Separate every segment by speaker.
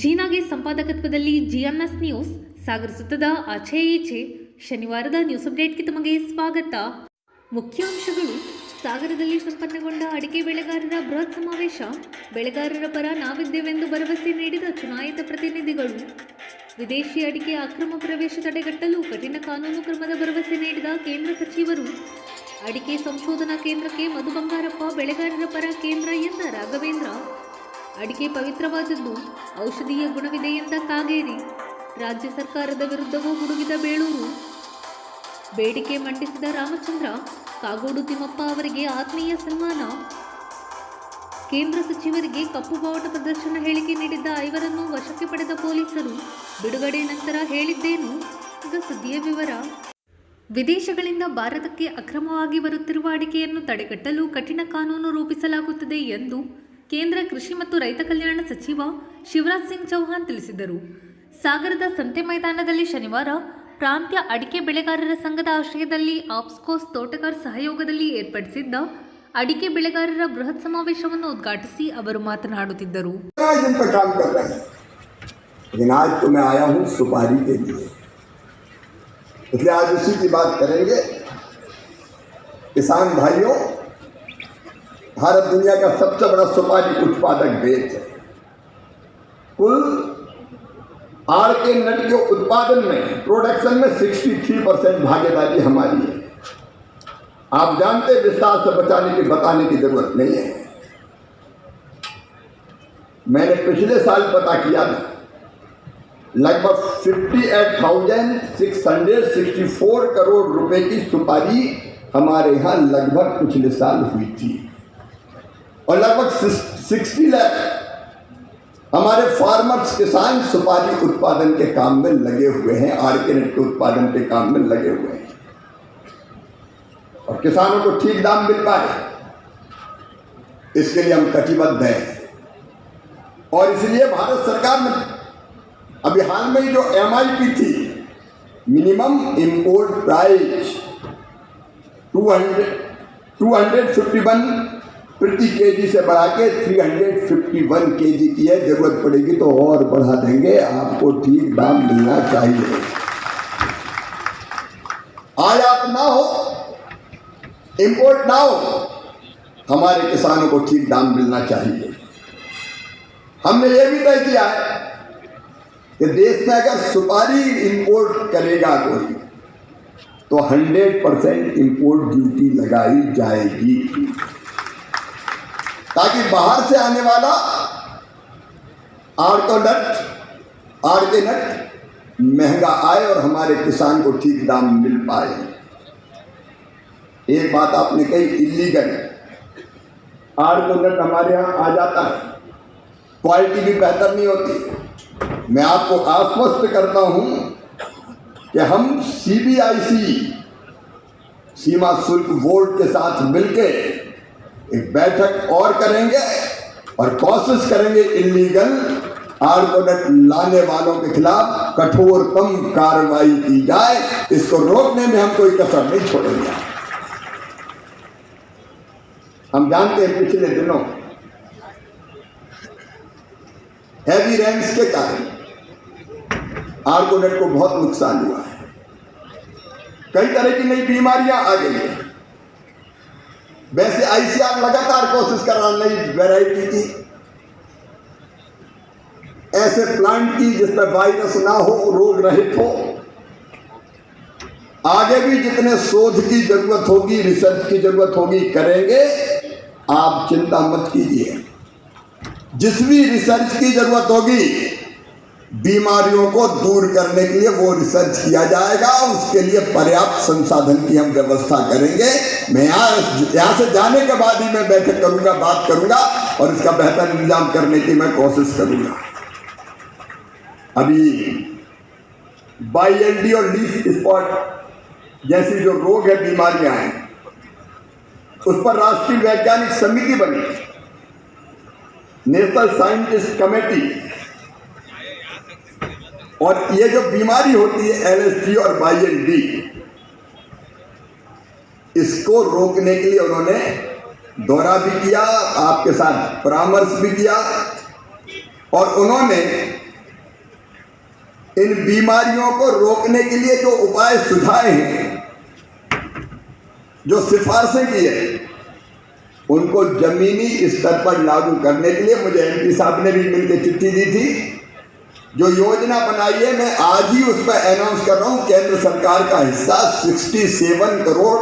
Speaker 1: ಜೀನಾಗೆ ಸಂಪಾದಕತ್ವದಲ್ಲಿ ಜಿಎನ್ಎಸ್ news ಸಾಗರ ಸುತ್ತದ ಆಚೆ ಈಚೆ ಶನಿವಾರದ news ಅಪ್ಡೇಟ್ಗೆ ತಮಗೆ ಸ್ವಾಗತ. ಮುಖ್ಯಾಂಶಗಳು: ಸಾಗರದಲ್ಲಿ ಸಂಪನ್ನಗೊಂಡ ಅಡಿಕೆ ಬೆಳೆಗಾರರ ಬೃಹತ್ ಸಮಾವೇಶ. ಬೆಳೆಗಾರರ ಪರ ನಾವಿದ್ದೇವೆಂದು ಭರವಸೆ ನೀಡಿದ ಚುನಾಯಿತ ಪ್ರತಿನಿಧಿಗಳು. ವಿದೇಶಿ ಅಡಿಕೆ ಅಕ್ರಮ ಪ್ರವೇಶ ತಡೆಗಟ್ಟಲು ಕಠಿಣ ಕಾನೂನು ಕ್ರಮದ ಭರವಸೆ ನೀಡಿದ ಕೇಂದ್ರ ಸಚಿವರು. ಅಡಿಕೆ ಸಂಶೋಧನಾ ಕೇಂದ್ರಕ್ಕೆ ಮಧು ಬಂಗಾರಪ್ಪ ಬೆಳೆಗಾರರ ಪರ ಕೇಂದ್ರ ಎಂದ ರಾಘವೇಂದ್ರ. ಅಡಿಕೆ ಪವಿತ್ರವಾದದ್ದು, ಔಷಧೀಯ ಗುಣವಿದೆ ಎಂದ ಕಾಗೇರಿ. ರಾಜ್ಯ ಸರ್ಕಾರದ ವಿರುದ್ಧವೂ ಗುಡುಗಿದ ಬೇಳೂರು. ಬೇಡಿಕೆ ಮಂಡಿಸಿದ ರಾಮಚಂದ್ರ. ಕಾಗೋಡು ತಿಮ್ಮಪ್ಪ ಅವರಿಗೆ ಆತ್ಮೀಯ ಸನ್ಮಾನ. ಕೇಂದ್ರ ಸಚಿವರಿಗೆ ಕಪ್ಪು ಬಾವುಟ ಪ್ರದರ್ಶನ ಹೇಳಿಕೆ ನೀಡಿದ್ದ ಐವರನ್ನು ವಶಕ್ಕೆ ಪಡೆದ ಪೊಲೀಸರು. ಬಿಡುಗಡೆ ನಂತರ ಹೇಳಿದ್ದೇನು? ಈಗ ಸುದ್ದಿಯ ವಿವರ. ವಿದೇಶಗಳಿಂದ ಭಾರತಕ್ಕೆ ಅಕ್ರಮವಾಗಿ ಬರುತ್ತಿರುವ ಅಡಿಕೆಯನ್ನು ತಡೆಗಟ್ಟಲು ಕಠಿಣ ಕಾನೂನು ರೂಪಿಸಲಾಗುತ್ತದೆ ಎಂದು ಕೇಂದ್ರ ಕೃಷಿ ಮತ್ತು ರೈತ ಕಲ್ಯಾಣ ಸಚಿವ ಶಿವರಾಜ್ ಸಿಂಗ್ ಚೌಹಾಣ್ ತಿಳಿಸಿದರು. ಸಾಗರದ ಸಂತೆ ಮೈದಾನದಲ್ಲಿ ಶನಿವಾರ ಪ್ರಾಂತ್ಯ ಅಡಿಕೆ ಬೆಳೆಗಾರರ ಸಂಘದ ಆಶ್ರಯದಲ್ಲಿ ಆಪ್ಸ್ಕೋಸ್ ತೋಟಗಾರ್ ಸಹಯೋಗದಲ್ಲಿ ಏರ್ಪಡಿಸಿದ್ದ ಅಡಿಕೆ ಬೆಳೆಗಾರರ ಬೃಹತ್ ಸಮಾವೇಶವನ್ನು ಉದ್ಘಾಟಿಸಿ ಅವರು ಮಾತನಾಡುತ್ತಿದ್ದರು.
Speaker 2: भारत दुनिया का सबसे बड़ा सुपारी उत्पादक देश है। कुल आड़ के नट के उत्पादन में, प्रोडक्शन में 63% भागीदारी हमारी है। आप जानते, विस्तार से बताने की जरूरत नहीं है। मैंने पिछले साल पता किया था, लगभग 58,664 करोड़ रुपए की सुपारी हमारे यहाँ लगभग पिछले साल हुई थी और लगभग 60 लाख हमारे फार्मर्स किसान सुपारी उत्पादन के काम में लगे हुए हैं, आर्गेनिक के उत्पादन के काम में लगे हुए हैं और किसानों को ठीक दाम मिल पाए, इसके लिए हम कटिबद्ध हैं। और इसलिए भारत सरकार ने अभी हाल में जो MIP थी, मिनिमम इंपोर्ट प्राइस 251 प्रति केजी से बढ़ा के 351 केजी की है। जरूरत पड़ेगी तो और बढ़ा देंगे, आपको ठीक दाम मिलना चाहिए। आयात ना हो, इंपोर्ट ना हो, हमारे किसानों को ठीक दाम मिलना चाहिए। हमने ये भी तय किया है कि देश में अगर सुपारी इंपोर्ट करेगा कोई तो 100% इंपोर्ट ड्यूटी लगाई जाएगी, ताकि बाहर से आने वाला आड़ के नट महंगा आए और हमारे किसान को ठीक दाम मिल पाए। एक बात आपने कही, इलीगल आड़ को नट हमारे यहाँ आ जाता है, क्वालिटी भी बेहतर नहीं होती। मैं आपको आश्वस्त करता हूं कि हम CBIC सीमा शुल्क बोर्ड के साथ मिलकर एक बैठक और करेंगे और कोशिश करेंगे इलीगल आर्गोनट लाने वालों के खिलाफ कठोरतम कार्रवाई की जाए। इसको रोकने में हम कोई कसर नहीं छोड़ेंगे। हम जानते हैं पिछले दिनों हैवी रेन्स के कारण आर्गोनट को बहुत नुकसान हुआ है। कई तरह की नई बीमारियां आ गई हैं। वैसे ICR लगातार कोशिश कर रहा नई वैरायटी की, ऐसे प्लांट की जिसमें वायरस ना हो, रोग रहित हो। आगे भी जितने शोध की जरूरत होगी, रिसर्च की जरूरत होगी, करेंगे। आप चिंता मत कीजिए, जिस भी रिसर्च की जरूरत होगी बीमारियों को दूर करने के लिए वो रिसर्च किया जाएगा। उसके लिए पर्याप्त संसाधन की हम व्यवस्था करेंगे। मैं यहाँ से जाने के बाद ही मैं बैठक करूंगा, बात करूंगा और इसका बेहतर इंतजाम करने की मैं कोशिश करूंगा। अभी BILD और लीफ स्पॉट जैसी जो रोग है, बीमारियां हैं, उस पर राष्ट्रीय वैज्ञानिक समिति बनी, नेशनल साइंटिस्ट कमेटी। और ये जो बीमारी होती है LSD और BILD, इसको रोकने के लिए उन्होंने दौरा भी किया, आपके साथ परामर्श भी किया और उन्होंने इन बीमारियों को रोकने के लिए जो उपाय सुझाए हैं, जो सिफारिशें की है, उनको जमीनी स्तर पर लागू करने के लिए मुझे एमपी साहब ने भी मिलकर चिट्ठी दी थी। जो योजना बनाई है मैं आज ही उस पर अनाउंस कर रहा हूं, केंद्र सरकार का हिस्सा 67 करोड़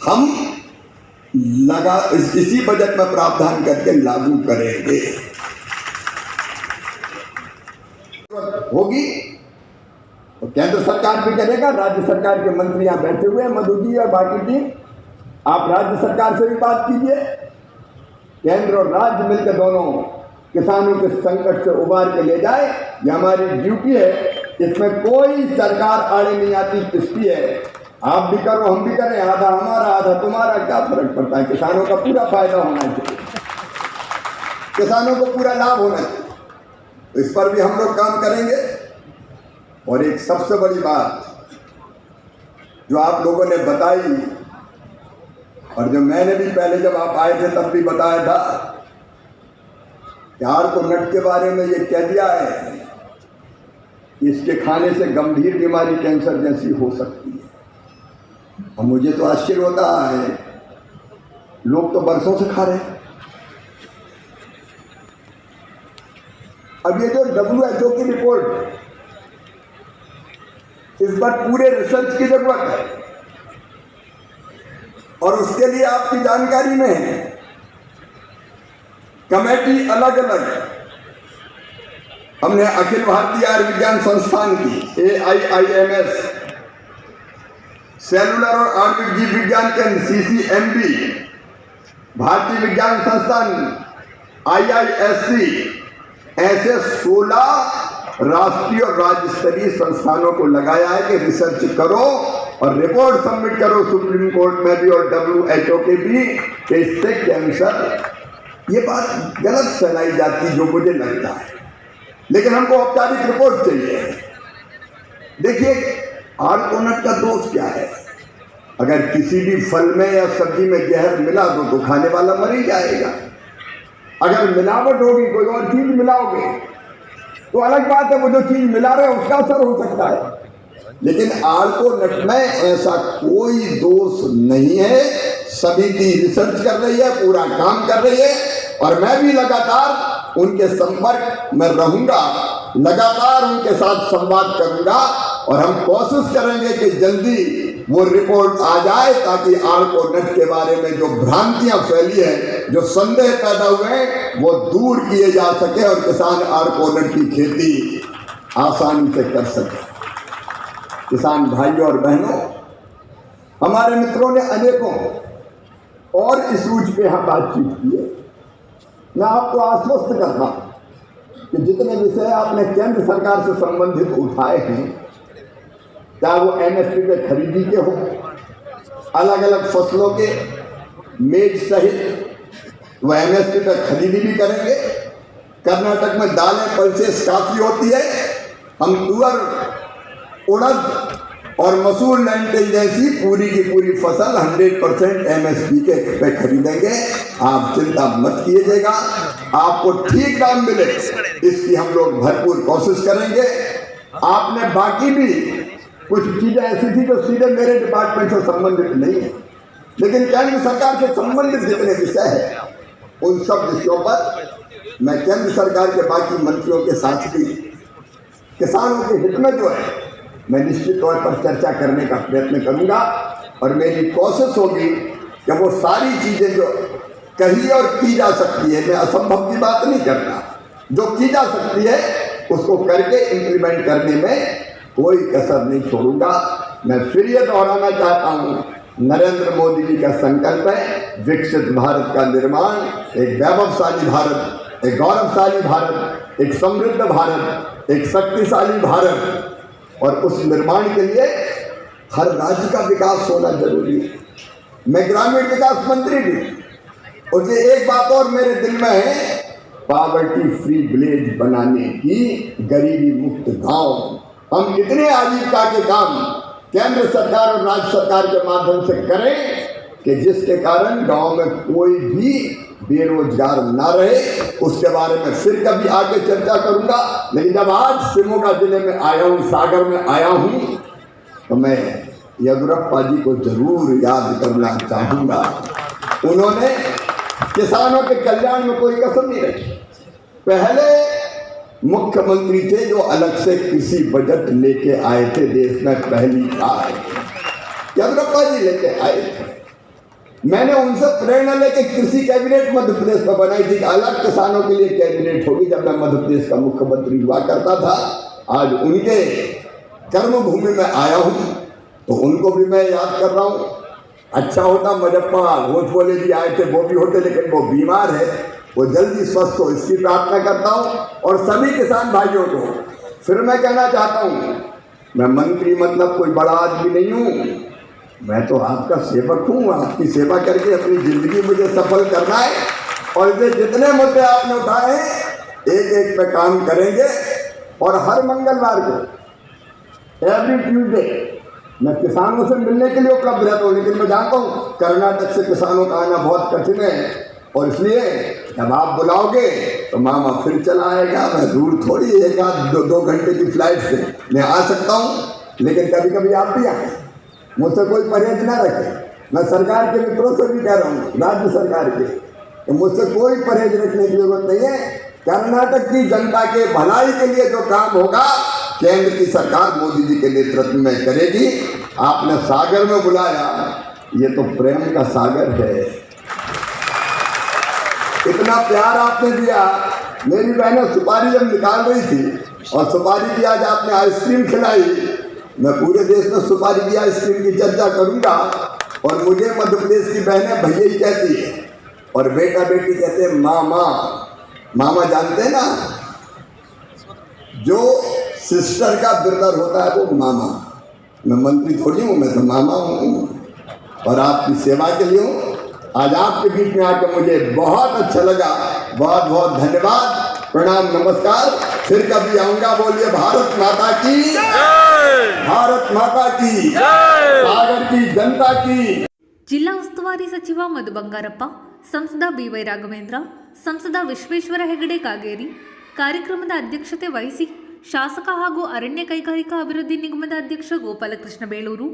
Speaker 2: हम इसी बजट में प्रावधान करके लागू करेंगे। होगी तो केंद्र सरकार भी करेगा, राज्य सरकार के मंत्री यहाँ बैठे हुए हैं, मधु जी और बाकी टीम, आप राज्य सरकार से भी बात कीजिए। केंद्र और राज्य मिलकर दोनों किसानों के संकट से उबार के ले जाए, ये हमारी ड्यूटी है। इसमें कोई सरकार आड़े नहीं आती, किसकी है, आप भी करो हम भी करें, आधा हमारा आधा तुम्हारा, क्या फर्क पड़ता है। किसानों का पूरा फायदा होना चाहिए, किसानों को पूरा लाभ होना चाहिए, तो इस पर भी हम लोग काम करेंगे। और एक सबसे बड़ी बात जो आप लोगों ने बताई और जो मैंने भी पहले जब आप आए थे तब भी बताया था, यार को नट के बारे में ये कह दिया है, इसके खाने से गंभीर बीमारी कैंसर जैसी हो सकती है। और मुझे तो आश्चर्य होता है, लोग तो बरसों से खा रहे हैं। अब ये जो WHO की रिपोर्ट, इस पर पूरे रिसर्च की जरूरत है और उसके लिए आपकी जानकारी में है कमेटी अलग अलग हमने अखिल भारतीय आयुर्विज्ञान संस्थान की AIIMS, सेलुलर और आणविक जीव विज्ञान केंद्र CCMB, भारतीय विज्ञान संस्थान IISc, ऐसे 16 राष्ट्रीय और राज्य स्तरीय संस्थानों को लगाया है कि रिसर्च करो और रिपोर्ट सबमिट करो सुप्रीम कोर्ट में भी और WHO के भी, कि इससे कैंसर, ये बात गलत फैलाई जाती जो मुझे लगता है, लेकिन हमको औपचारिक रिपोर्ट चाहिए। देखिए आर्कोनट का दोष क्या है, अगर किसी भी फल में या सब्जी में जहर मिला दो तो खाने वाला मर ही जाएगा। अगर मिलावट होगी, कोई और चीज मिलाओगे तो अलग बात है, वो जो चीज मिला रहे उसका असर हो सकता है, लेकिन आर्कोनट में ऐसा कोई दोष नहीं है। समिति रिसर्च कर रही है, पूरा काम कर रही है और मैं भी लगातार उनके संपर्क में रहूंगा, लगातार उनके साथ संवाद करूंगा और हम कोशिश करेंगे कि जल्दी वो रिपोर्ट आ जाए ताकि आर्कोनट के बारे में जो भ्रांतियां फैली है, जो संदेह पैदा हुए हैं, वो दूर किए जा सके और किसान आर्कोनट की खेती आसानी से कर सके। किसान भाइयों और बहनों, हमारे मित्रों ने अनेकों और इशूज पे यहाँ बातचीत की है। मैं आपको आश्वस्त करता हूँ कि जितने विषय आपने केंद्र सरकार से संबंधित उठाए हैं, चाहे वो MSP पे खरीदी के हो, अलग अलग फसलों के मेज सहित वो MSP पे खरीदी भी करेंगे। कर्नाटक में दालें पल्सेस काफ़ी होती है, हम तुअर, उड़द और मसूर लेंटिल जैसी पूरी की पूरी फसल 100% MSP के पे खरीदेंगे। आप चिंता मत कीजिएगा, आपको ठीक दाम मिले इसकी हम लोग भरपूर कोशिश करेंगे। आपने बाकी भी कुछ चीज़ें ऐसी थी जो सीधे मेरे डिपार्टमेंट से संबंधित नहीं है, लेकिन केंद्र सरकार से संबंधित जितने विषय हैं उन सब विषयों पर मैं केंद्र सरकार के बाकी मंत्रियों के साथ भी किसानों के हित में जो है मैं निश्चित तौर पर चर्चा करने का प्रयत्न करूंगा और मेरी कोशिश होगी कि वो सारी चीज़ें जो कही और की जा सकती है, मैं असंभव की बात नहीं करता, जो की जा सकती है उसको करके इम्प्लीमेंट करने में कोई कसर नहीं छोड़ूंगा। मैं फिर ये दोहराना चाहता हूँ, नरेंद्र मोदी जी का संकल्प है विकसित भारत का निर्माण, एक वैभवशाली भारत, एक गौरवशाली भारत, एक समृद्ध भारत, एक शक्तिशाली भारत, और उस निर्माण के लिए हर राज्य का विकास होना जरूरी है। मैं ग्रामीण विकास मंत्री भी, उससे एक बात और मेरे दिल में है, पॉवर्टी फ्री विलेज बनाने की, गरीबी मुक्त गांव। हम इतने आजीविका के काम केंद्र सरकार और राज्य सरकार के माध्यम से करें कि जिसके कारण गांव में कोई भी बेरोजगार ना रहे, उसके बारे में फिर कभी आगे चर्चा करूंगा। लेकिन जब आज शिमोगा जिले में आया हूँ, सागर में आया हूँ, तो मैं येदियुरप्पा जी को जरूर याद करना चाहूँगा। उन्होंने किसानों के कल्याण में कोई कसर नहीं रखी। पहले मुख्यमंत्री थे जो अलग से कृषि बजट लेके आए थे, देश में पहली बार येदियुरप्पा जी लेके आए थे। मैंने उनसे प्रेरणा लेके कृषि कैबिनेट मध्य प्रदेश में बनाई थी, अलग किसानों के लिए कैबिनेट होगी। जब मैं मध्य प्रदेश का मुख्यमंत्री हुआ करता था, आज उनके कर्मभूमि में आया हूँ, तो उनको भी मैं याद कर रहा हूँ। अच्छा होता मजप्पा घोषवाले जी आए थे, वो भी होते, लेकिन वो बीमार है, वो जल्दी स्वस्थ हो, इसकी प्रार्थना करता हूँ। और सभी किसान भाइयों को फिर मैं कहना चाहता हूँ, मैं मंत्री मतलब कोई बड़ा आदमी नहीं हूँ, मैं तो आपका सेवक हूँ। आपकी सेवा करके अपनी जिंदगी मुझे सफल करना है, और ये जितने मुद्दे आपने उठाए हैं, एक एक पे काम करेंगे। और हर मंगलवार को, एवरी ट्यूसडे, मैं किसानों से मिलने के लिए उपलब्ध रहता हूँ। लेकिन मैं जानता हूँ कर्नाटक से किसानों का आना बहुत कठिन है, और इसलिए जब आप बुलाओगे तो मामा फिर चला आएगा। मैं दूर थोड़ी, एक आध दो घंटे की फ्लाइट से मैं आ सकता हूँ, लेकिन कभी कभी आप भी आए, मुझसे कोई परहेज ना रखे। मैं सरकार के मित्रों से भी कह रहा हूँ, राज्य सरकार के, तो मुझसे कोई परहेज रखने की जरूरत नहीं है। कर्नाटक की जनता के भलाई के लिए जो काम होगा, केंद्र की सरकार मोदी जी के नेतृत्व में करेगी। आपने सागर में बुलाया, ये तो प्रेम का सागर है। इतना प्यार आपने दिया। मेरी बहनें सुपारी जब निकाल रही थी, और सुपारी की आज आपने आइसक्रीम खिलाई, मैं पूरे देश में सुपारी की आइसक्रीम की चर्चा करूंगा। और मुझे मध्य प्रदेश की बहनें भैया ही कहती है, और बेटा बेटी कहते हैं मामा। मामा जानते हैं ना, जो सिस्टर का ब्रदर होता है वो मामा। मैं मंत्री थोड़ी हूँ, मैं तो मामा हूँ, और आपकी सेवा के लिए हूँ। आज आपके बीच में आकर मुझे बहुत अच्छा लगा। बहुत बहुत धन्यवाद, प्रणाम, नमस्कार। फिर कभी आऊंगा। बोलिए भारत माता की जय, भारत माता की जय, सागर की जनता की।
Speaker 1: ಜಿಲ್ಲಾ ಉಸ್ತುವಾರಿ ಸಚಿವ ಮಧು ಬಂಗಾರಪ್ಪ, ಸಂಸದ ಬಿವೈ ರಾಘವೇಂದ್ರ, ಸಂಸದ ವಿಶ್ವೇಶ್ವರ ಹೆಗಡೆ ಕಾಗೇರಿ ಕಾರ್ಯಕ್ರಮದ ಅಧ್ಯಕ್ಷತೆ ವಹಿಸಿ, ಶಾಸಕ ಹಾಗೂ ಅರಣ್ಯ ಕೈಗಾರಿಕಾ ಅಭಿವೃದ್ಧಿ ನಿಗಮದ ಅಧ್ಯಕ್ಷ ಗೋಪಾಲಕೃಷ್ಣ ಬೇಳೂರು,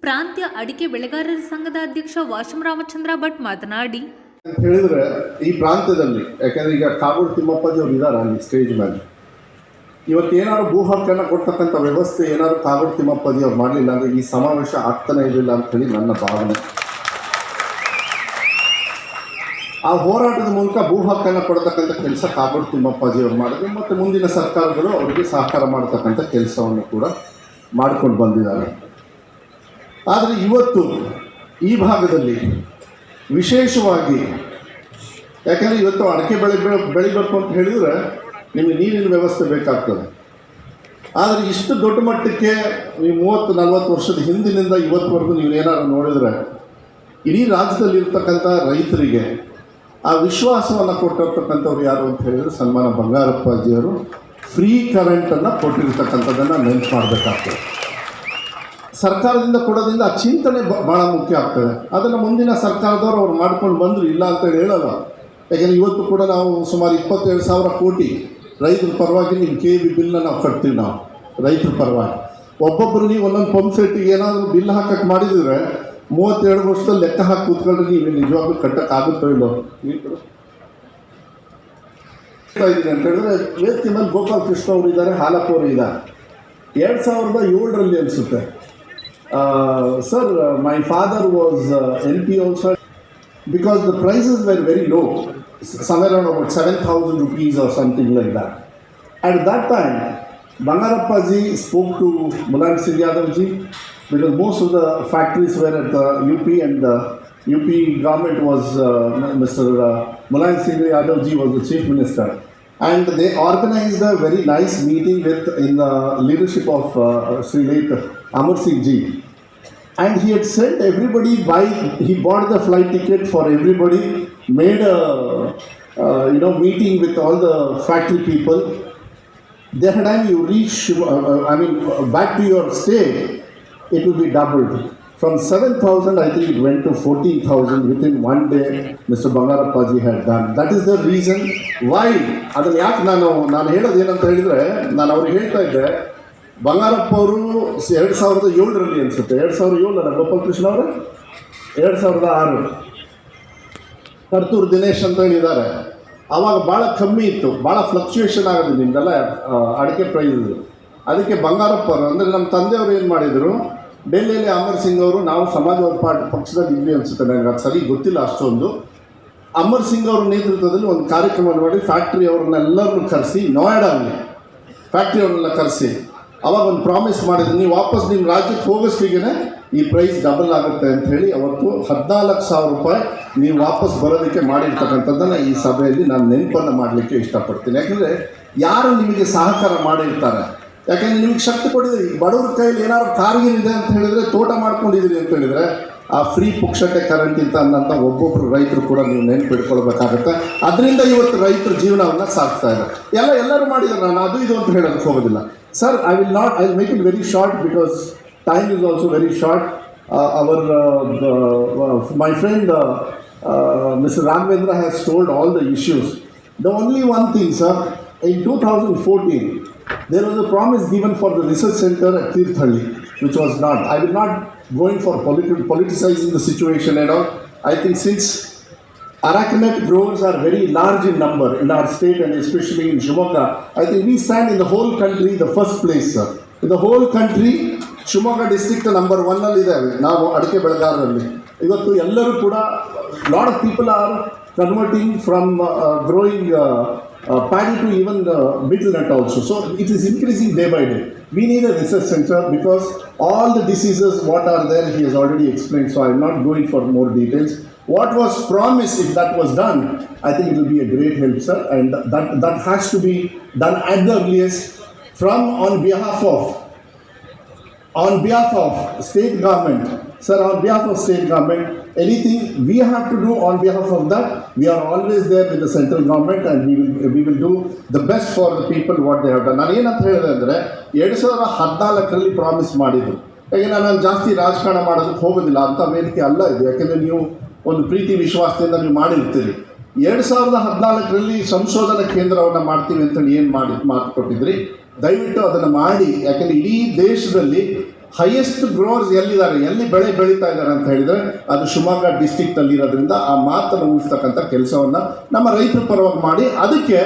Speaker 1: ಪ್ರಾಂತ್ಯ ಅಡಿಕೆ ಬೆಳೆಗಾರರ ಸಂಘದ ಅಧ್ಯಕ್ಷ ವಾಶಂ ರಾಮಚಂದ್ರ ಭಟ್ ಮಾತನಾಡಿ,
Speaker 3: ಅಂತ ಹೇಳಿದ್ರೆ ಈ ಪ್ರಾಂತ್ಯದಲ್ಲಿ, ಯಾಕಂದ್ರೆ ಈಗ ಕಾಗೋಡು ತಿಮ್ಮಪ್ಪಾಜಿ ಅವರು ಇದ್ದಾರೆ ಅಲ್ಲಿ ಸ್ಟೇಜ್ ಮೇಲೆ, ಇವತ್ತೇನಾದ್ರು ಭೂ ಹಕ್ಕನ್ನು ಕೊಡ್ತಕ್ಕಂಥ ವ್ಯವಸ್ಥೆ ಏನಾದ್ರು ಕಾಗೋಡು ತಿಮ್ಮಪ್ಪಾಜಿ ಅವ್ರು ಮಾಡಲಿಲ್ಲ ಅಂದರೆ ಈ ಸಮಾವೇಶ ಆಗ್ತಾನೆ ಇರಲಿಲ್ಲ ಅಂಥೇಳಿ ನನ್ನ ಭಾವನೆ. ಆ ಹೋರಾಟದ ಮೂಲಕ ಭೂ ಹಕ್ಕನ್ನು ಕೊಡ್ತಕ್ಕಂಥ ಕೆಲಸ ಕಾಗೋಡು ತಿಮ್ಮಪ್ಪಾಜಿ ಅವರು ಮಾಡಿದ್ರು, ಮತ್ತು ಮುಂದಿನ ಸರ್ಕಾರಗಳು ಅವರಿಗೆ ಸಹಕಾರ ಮಾಡ್ತಕ್ಕಂಥ ಕೆಲಸವನ್ನು ಕೂಡ ಮಾಡ್ಕೊಂಡು ಬಂದಿದ್ದಾರೆ. ಆದರೆ ಇವತ್ತು ಈ ಭಾಗದಲ್ಲಿ ವಿಶೇಷವಾಗಿ, ಯಾಕೆಂದರೆ ಇವತ್ತು ಅಡಿಕೆ ಬೆಳಿಬೇಕು ಅಂತ ಹೇಳಿದರೆ ನಿಮಗೆ ನೀರಿನ ವ್ಯವಸ್ಥೆ ಬೇಕಾಗ್ತದೆ. ಆದರೆ ಇಷ್ಟು ದೊಡ್ಡ ಮಟ್ಟಕ್ಕೆ ನೀವು 30-40 ವರ್ಷದ ಹಿಂದಿನಿಂದ ಇವತ್ತುವರೆಗೂ ನೀವು ಏನಾದ್ರು ನೋಡಿದರೆ, ಇಡೀ ರಾಜ್ಯದಲ್ಲಿರ್ತಕ್ಕಂಥ ರೈತರಿಗೆ ಆ ವಿಶ್ವಾಸವನ್ನು ಕೊಟ್ಟಿರ್ತಕ್ಕಂಥವ್ರು ಯಾರು ಅಂತ ಹೇಳಿದರೆ ಸನ್ಮಾನ ಬಂಗಾರಪ್ಪಾಜಿಯವರು ಫ್ರೀ ಕರೆಂಟನ್ನು ಕೊಟ್ಟಿರ್ತಕ್ಕಂಥದ್ದನ್ನು ನೆನಪು ಮಾಡಬೇಕಾಗ್ತದೆ. ಸರ್ಕಾರದಿಂದ ಕೊಡೋದ್ರಿಂದ ಆ ಚಿಂತನೆ ಭಾಳ ಮುಖ್ಯ ಆಗ್ತದೆ. ಅದನ್ನು ಮುಂದಿನ ಸರ್ಕಾರದವರು ಅವ್ರು ಮಾಡ್ಕೊಂಡು ಬಂದರು, ಇಲ್ಲ ಅಂತೇಳಿ ಹೇಳಲ್ಲ. ಯಾಕೆಂದರೆ ಇವತ್ತು ಕೂಡ ನಾವು ಸುಮಾರು 27,000 ಕೋಟಿ ರೈತರ ಪರವಾಗಿ ನಿಮ್ಮ KEB ಬಿಲ್ನ ನಾವು ಕಟ್ತೀವಿ. ನಾವು ರೈತರ ಪರವಾಗಿ ಒಬ್ಬೊಬ್ಬರು ನೀವು ಒಂದೊಂದು ಪಂಪ್ ಸೆಟ್ಟಿಗೆ ಏನಾದರೂ ಬಿಲ್ ಹಾಕಕ್ಕೆ ಮಾಡಿದರೆ 32 ವರ್ಷದಲ್ಲಿ ಲೆಕ್ಕ ಹಾಕಿ ಕೂತ್ಕೊಂಡ್ರೆ ನೀವು ನಿಜವಾಗ್ಲೂ ಕಟ್ಟಕ್ಕಾಗುತ್ತೋ ಇಲ್ಲೋ ಇದ್ದೀನಿ ಅಂತ ಹೇಳಿದ್ರೆ, ವೇದಿಕೆ ಮೇಲೆ ಗೋಪಾಲಕೃಷ್ಣ ಅವರು ಇದ್ದಾರೆ, ಹಾಲಪ್ಪ ಅವರು ಇದ್ದಾರೆ. 2007ರಲ್ಲಿ ಅನಿಸುತ್ತೆ. Sir, my father was LP also, because the prices were very low, somewhere around about 7,000 rupees or something like that. At that time, Bangarappaji spoke to Mulayam Singh Yadavji, because most of the factories were at the UP, and the UP government was Mr. Mulayam Singh Yadavji was the chief minister, and they organized a very nice meeting in the leadership of Sri late Amar Singh Ji, and he had sent everybody he bought the flight ticket for everybody, made a meeting with all the factory people. That time you reach, back to your stay, it will be doubled From 7,000, I think it went to 14,000 within one day. Mr. Bangarappaji had done. That is the reason why. ಅದನ್ನು ಯಾಕೆ ನಾನು ಹೇಳೋದು ಏನಂತ ಹೇಳಿದರೆ, ನಾನು ಅವ್ರಿಗೆ ಹೇಳ್ತಾ ಇದ್ದೆ, ಬಂಗಾರಪ್ಪ ಅವರು 2007ರಲ್ಲಿ ಅನಿಸುತ್ತೆ, 2007 ಗೋಪಾಲ್ ಕೃಷ್ಣ ಅವರು 2006 ಕರ್ತೂರು ದಿನೇಶ್ ಅಂತ ಹೇಳಿದ್ದಾರೆ. ಆವಾಗ ಭಾಳ ಕಮ್ಮಿ ಇತ್ತು, ಭಾಳ ಫ್ಲಕ್ಚುಯೇಷನ್ ಆಗೋದು ನಿಮ್ದೆಲ್ಲ ಅಡಿಕೆ ಪ್ರೈಸ್. ಅದಕ್ಕೆ ಬಂಗಾರಪ್ಪ ಅವರು ಅಂದರೆ ನಮ್ಮ ತಂದೆಯವರು ಏನು ಮಾಡಿದರು, ಡೆಲ್ಲಿಯಲ್ಲಿ ಅಮರ್ ಸಿಂಗ್ ಅವರು, ನಾವು ಸಮಾಜವಾದಿ ಪಕ್ಷದಲ್ಲಿ ಇದ್ವಿ ಅನಿಸುತ್ತೆ, ನನಗೆ ಅದು ಸರಿ ಗೊತ್ತಿಲ್ಲ ಅಷ್ಟೊಂದು. ಅಮರ್ ಸಿಂಗ್ ಅವ್ರ ನೇತೃತ್ವದಲ್ಲಿ ಒಂದು ಕಾರ್ಯಕ್ರಮ ಮಾಡಿ ಫ್ಯಾಕ್ಟ್ರಿ ಅವ್ರನ್ನೆಲ್ಲರನ್ನು ಕರೆಸಿ, ನೋಯ್ಡಾದಲ್ಲಿ ಫ್ಯಾಕ್ಟ್ರಿ ಅವ್ರನ್ನೆಲ್ಲ ಕರೆಸಿ ಅವಾಗ ಒಂದು ಪ್ರಾಮಿಸ್ ಮಾಡಿದ್ರು, ನೀವು ವಾಪಸ್ ನಿಮ್ಮ ರಾಜ್ಯಕ್ಕೆ ಹೋಗೋಷ್ಟಿಗೆ ಈ ಪ್ರೈಸ್ ಡಬಲ್ ಆಗುತ್ತೆ ಅಂತ ಹೇಳಿ ಅವತ್ತು 14,000 ರೂಪಾಯಿ ನೀವು ವಾಪಸ್ ಬರೋದಕ್ಕೆ ಮಾಡಿರ್ತಕ್ಕಂಥದ್ದನ್ನು ಈ ಸಭೆಯಲ್ಲಿ ನಾನು ನೆನಪನ್ನು ಮಾಡಲಿಕ್ಕೆ ಇಷ್ಟಪಡ್ತೀನಿ. ಯಾಕೆಂದರೆ ಯಾರು ನಿಮಗೆ ಸಹಕಾರ ಮಾಡಿರ್ತಾರೆ, ಯಾಕೆಂದರೆ ನಿಮಗೆ ಶಕ್ತಿ ಕೊಟ್ಟಿದ್ದೀರಿ. ಬಡವ್ರ ಕೈಯಲ್ಲಿ ಏನಾದ್ರು ಕಾರ್ಗಿರಿದೆ ಅಂತ ಹೇಳಿದರೆ, ತೋಟ ಮಾಡ್ಕೊಂಡಿದ್ದೀರಿ ಅಂತ ಹೇಳಿದರೆ, ಆ ಫ್ರೀ ಪುಕ್ಷಟೆ ಕರೆಂಟ್ ಅಂತ ಅನ್ನೋಂಥ ಒಬ್ಬೊಬ್ಬರು ರೈತರು ಕೂಡ ನೀವು ನೆನ್ಪಿಡ್ಕೊಳ್ಬೇಕಾಗುತ್ತೆ. ಅದರಿಂದ ಇವತ್ತು ರೈತರ ಜೀವನವನ್ನು ಸಾಗಿಸ್ತಾ ಇದ್ದಾರೆ. ಎಲ್ಲರೂ ಮಾಡಿದ್ದಾರೆ, ನಾನು ಅದು ಇದು ಅಂತ ಹೇಳೋದಕ್ಕೆ ಹೋಗೋದಿಲ್ಲ sir. I will make it very short because time is also very short. My friend Mr. Ramvendra has told all the issues. The only one thing, sir, in 2014 there was a promise given for the research center at Tirthalli, which was not. I will not going for politicizing the situation at all. I think since Aracanut growers are very large in number in our state and especially in Shimoga, I think we stand in the whole country the first place, sir. In the whole country, Shivamogga district number 1 ಇದ್ದೇವೆ ನಾವು ಅಡಿಕೆ ಬೆಳೆಗಾರರಲ್ಲಿ. ಇವತ್ತು ಎಲ್ಲರೂ ಕೂಡ lot of people are converting from growing paddy to even betel nut also. So it is increasing day by day. We need a research center because all the diseases what are there he has already explained, so I am not going for more details. What was promised, if that was done, I think it will be a great help, sir, and that has to be done at the earliest from on behalf of state government. Sir, on behalf of state government, anything we have to do on behalf of that, we are always there with the central government and we will do the best for the people what they have done. ನಾನು ಏನಂತ ಹೇಳಿದೆ ಅಂದರೆ 2014ರಲ್ಲಿ promise ಮಾಡಿದ್ರು. ಯಾಕೆ ನಾನು ಜಾಸ್ತಿ ರಾಜಕಾರಣ ಮಾಡೋದಕ್ಕೆ ಹೋಗೋದಿಲ್ಲ, ಅಂಥ ವೇದಿಕೆ ಅಲ್ಲ ಇದು. ಯಾಕೆಂದರೆ ನೀವು ಒಂದು ಪ್ರೀತಿ ವಿಶ್ವಾಸದಿಂದ ನೀವು ಮಾಡಿರ್ತೀರಿ. 2014ರಲ್ಲಿ ಸಂಶೋಧನಾ ಕೇಂದ್ರವನ್ನು ಮಾಡ್ತೀವಿ ಅಂತೇಳಿ ಏನು ಮಾತು ಕೊಟ್ಟಿದ್ರಿ, ದಯವಿಟ್ಟು ಅದನ್ನು ಮಾಡಿ. ಯಾಕೆಂದರೆ ಇಡೀ ದೇಶದಲ್ಲಿ ಹೈಯೆಸ್ಟ್ ಗ್ರೋವರ್ಸ್ ಎಲ್ಲಿದ್ದಾರೆ, ಎಲ್ಲಿ ಬೆಳೆ ಬೆಳೀತಾ ಇದ್ದಾರೆ ಅಂತ ಹೇಳಿದರೆ ಅದು ಶಿವಮೊಗ್ಗ ಡಿಸ್ಟಿಕ್ಟಲ್ಲಿ ಇರೋದ್ರಿಂದ ಆ ಮಾತನ್ನು ಉಳಿಸ್ತಕ್ಕಂಥ ಕೆಲಸವನ್ನು ನಮ್ಮ ರೈತರ ಪರವಾಗಿ ಮಾಡಿ, ಅದಕ್ಕೆ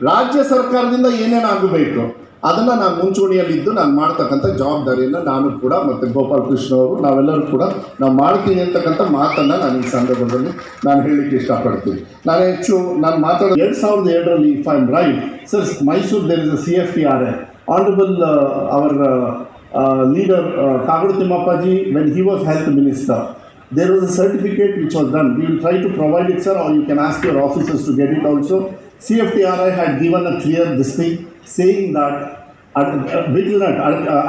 Speaker 3: ರಾಜ್ಯ ಸರ್ಕಾರದಿಂದ ಏನೇನಾಗಬೇಕು ಅದನ್ನು ನಾನು ಮುಂಚೂಣಿಯಲ್ಲಿದ್ದು ನಾನು ಮಾಡ್ತಕ್ಕಂಥ ಜವಾಬ್ದಾರಿಯನ್ನು ನಾನು ಕೂಡ ಮತ್ತು ಗೋಪಾಲ್ ಕೃಷ್ಣ ಅವರು ನಾವೆಲ್ಲರೂ ಕೂಡ ನಾವು ಮಾಡ್ತೀನಿ ಅಂತಕ್ಕಂಥ ಮಾತನ್ನು ನಾನು ಈ ಸಂದರ್ಭದಲ್ಲಿ ನಾನು ಹೇಳಲಿಕ್ಕೆ ಇಷ್ಟಪಡ್ತೀನಿ. ನಾನು ಮಾತಾಡೋದು 2007ರಲ್ಲಿ if I am right sir, Mysuru there is a CFTRI. Honourable our leader Kagadu Timmappaji, when he was health minister, there was a certificate which was done. We will try to provide it, sir, or you can ask your officers to get it also. CFTRI had given a clear this thing saying that betel nut,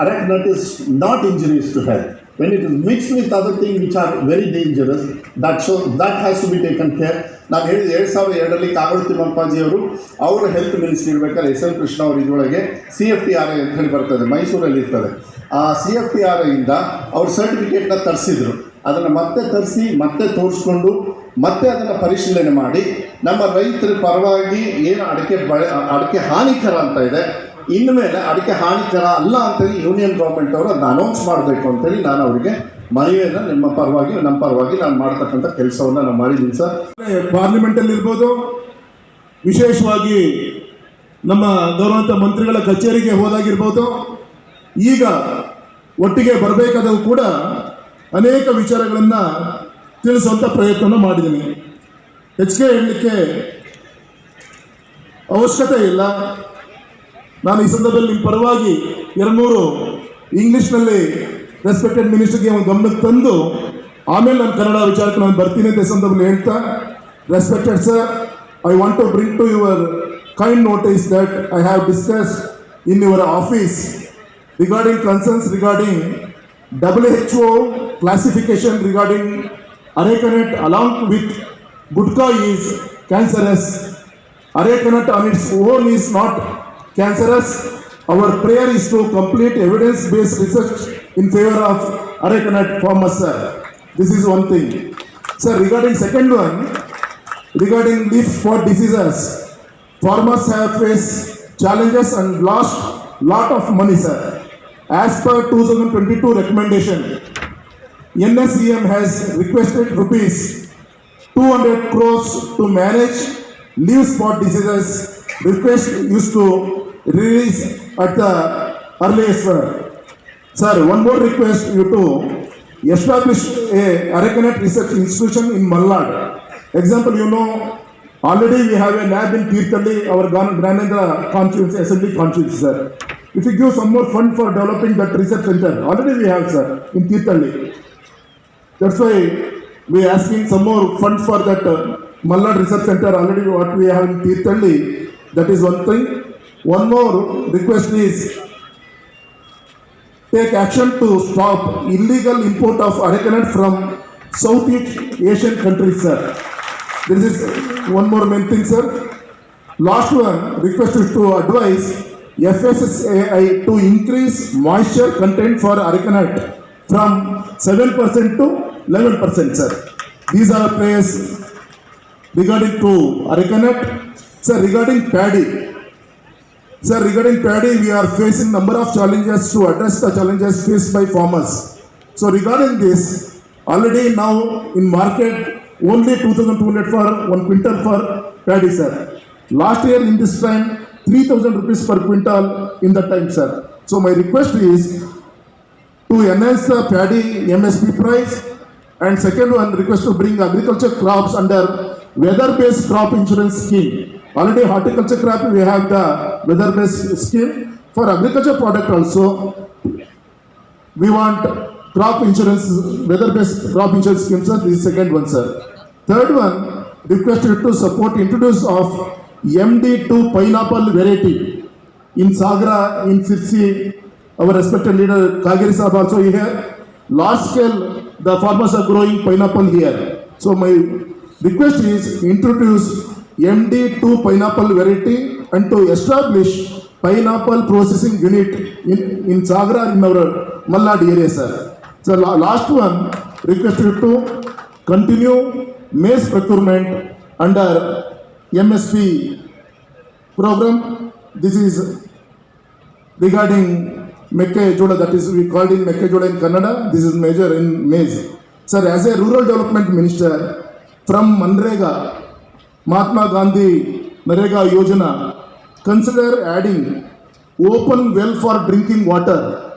Speaker 3: arachidonut is not injurious to health. When it is mixed with other things which are very dangerous, that has to be taken care. ನಾನು ಹೇಳಿದ 2002ರಲ್ಲಿ ಕಾಗಡು ತಿಮ್ಮಪ್ಪಾಜಿ ಅವರು health ministry ಇರಬೇಕಾದ್ರೆ SM Krishna ಅವರು ಇದರೊಳಗೆ CFTRI ಅಂತ ಹೇಳಿ ಬರ್ತದೆ, ಮೈಸೂರಲ್ಲಿ ಇರ್ತದೆ. ಆ CFTRIಯಿಂದ ಅವರು ಸರ್ಟಿಫಿಕೇಟ್ನ ತರಿಸಿದ್ರು. ಅದನ್ನು ಮತ್ತೆ ತರಿಸಿ ಮತ್ತೆ ತೋರಿಸ್ಕೊಂಡು ಮತ್ತೆ ಅದನ್ನು ಪರಿಶೀಲನೆ ಮಾಡಿ ನಮ್ಮ ರೈತರ ಪರವಾಗಿ ಏನು ಅಡಿಕೆ ಹಾನಿಕರ ಅಂತ ಇದೆ, ಇನ್ಮೇಲೆ ಅಡಿಕೆ ಹಾನಿಕರ ಅಲ್ಲ ಅಂತೇಳಿ ಯೂನಿಯನ್ ಗೌರ್ಮೆಂಟ್ ಅವರು ಅದನ್ನ ಅನೌನ್ಸ್ ಮಾಡಬೇಕು ಅಂತೇಳಿ ನಾನು ಅವರಿಗೆ ಮನವಿಯನ್ನು ನಮ್ಮ ಪರವಾಗಿ ನಾನು ಮಾಡ್ತಕ್ಕಂಥ ಕೆಲಸವನ್ನು ನಾನು ಮಾಡಿದ್ದೀನಿ ಸರ್.
Speaker 4: ಪಾರ್ಲಿಮೆಂಟಲ್ಲಿ ಇರ್ಬೋದು, ವಿಶೇಷವಾಗಿ ನಮ್ಮ ಗೌರವಾನ್ವಿತ ಮಂತ್ರಿಗಳ ಕಚೇರಿಗೆ ಹೋದಾಗಿರ್ಬೋದು, ಈಗ ಒಟ್ಟಿಗೆ ಬರಬೇಕಾದರೂ ಕೂಡ ಅನೇಕ ವಿಚಾರಗಳನ್ನು ತಿಳಿಸುವಂಥ ಪ್ರಯತ್ನ ಮಾಡಿದ್ದೀನಿ. ಹೆಚ್ಚಿಗೆ ಹೇಳಲಿಕ್ಕೆ ಅವಶ್ಯಕತೆ ಇಲ್ಲ. ನಾನು ಈ ಸಂದರ್ಭದಲ್ಲಿ ನಿಮ್ಮ ಪರವಾಗಿ 2-3 ಇಂಗ್ಲೀಷ್ನಲ್ಲಿ ರೆಸ್ಪೆಕ್ಟೆಡ್ ಮಿನಿಸ್ಟರ್ಗೆ ಒಂದು ಗಮನಕ್ಕೆ ತಂದು ಆಮೇಲೆ ನಾನು ಕನ್ನಡ ವಿಚಾರಕ್ಕೆ ನಾನು ಬರ್ತೀನಿ ಅಂತ ಸಂದರ್ಭದಲ್ಲಿ ಹೇಳ್ತಾ, respected sir, I want to bring to your kind notice that I have discussed in your office regarding concerns regarding WHO classification regarding arecanut along with gutka is cancerous. Arecanut on its own is not cancerous. Our prayer is to complete evidence-based research in favor of arecanut farmers, sir. This is one thing. Sir, regarding second one, regarding leaf spot diseases, farmers have faced challenges and lost lot of money, sir. As per 2022 recommendation, NSCM has requested rupees 200 crores to manage leaf spot diseases. Request used to release at the earliest, sir. Sir, one more request you to establish a arecanut research institution in Malnad. Example, you know, already we have a lab in Tirthalli, our Granendra constituency, assembly constituency, sir. If you give some more fund for developing that research center, already we have, sir, in Tirthalli. That's why we are asking some more funds for that Malnad research center, already what we have in Tirthalli. That is one thing. One more request is take action to stop illegal import of arecanut from Southeast Asian countries, sir. This is one more main thing, sir. Last one, request is to advise FSSAI to increase moisture content for arecanut from 7% to 11%, sir. These are prayers regarding to arecanut. Sir, regarding paddy. Sir, regarding paddy, we are facing number of challenges to address the challenges faced by farmers. So regarding this, already now in market, only 2,200 for 1 quintal for paddy, sir. Last year in this time, 3,000 rupees per quintal in that time, sir. So my request is to enhance the paddy MSP price, and second one, request to bring agriculture crops under weather-based crop insurance scheme. Already horticulture crop, we have the weather-based scheme. For agriculture product also, we want crop insurance, weather-based crop insurance scheme, sir. This is second one, sir. Third one, requested to support introduce of MD2 pineapple variety in Sagra, in Sirsi. Our respected leader Kagiri Sahab also here. Large scale, the farmers are growing pineapple here. So my request is introduce MD2 pineapple variety and to establish pineapple processing unit in Sagra in our Malnad area, sir. So last one, requested to continue maize procurement under MSP program. This is regarding Mekkejola, that is we called in Mekkejola in Kannada. This is major in maize. Sir, as a rural development minister from Manrega, Mahatma Gandhi Narega Yojana, consider adding open well for drinking water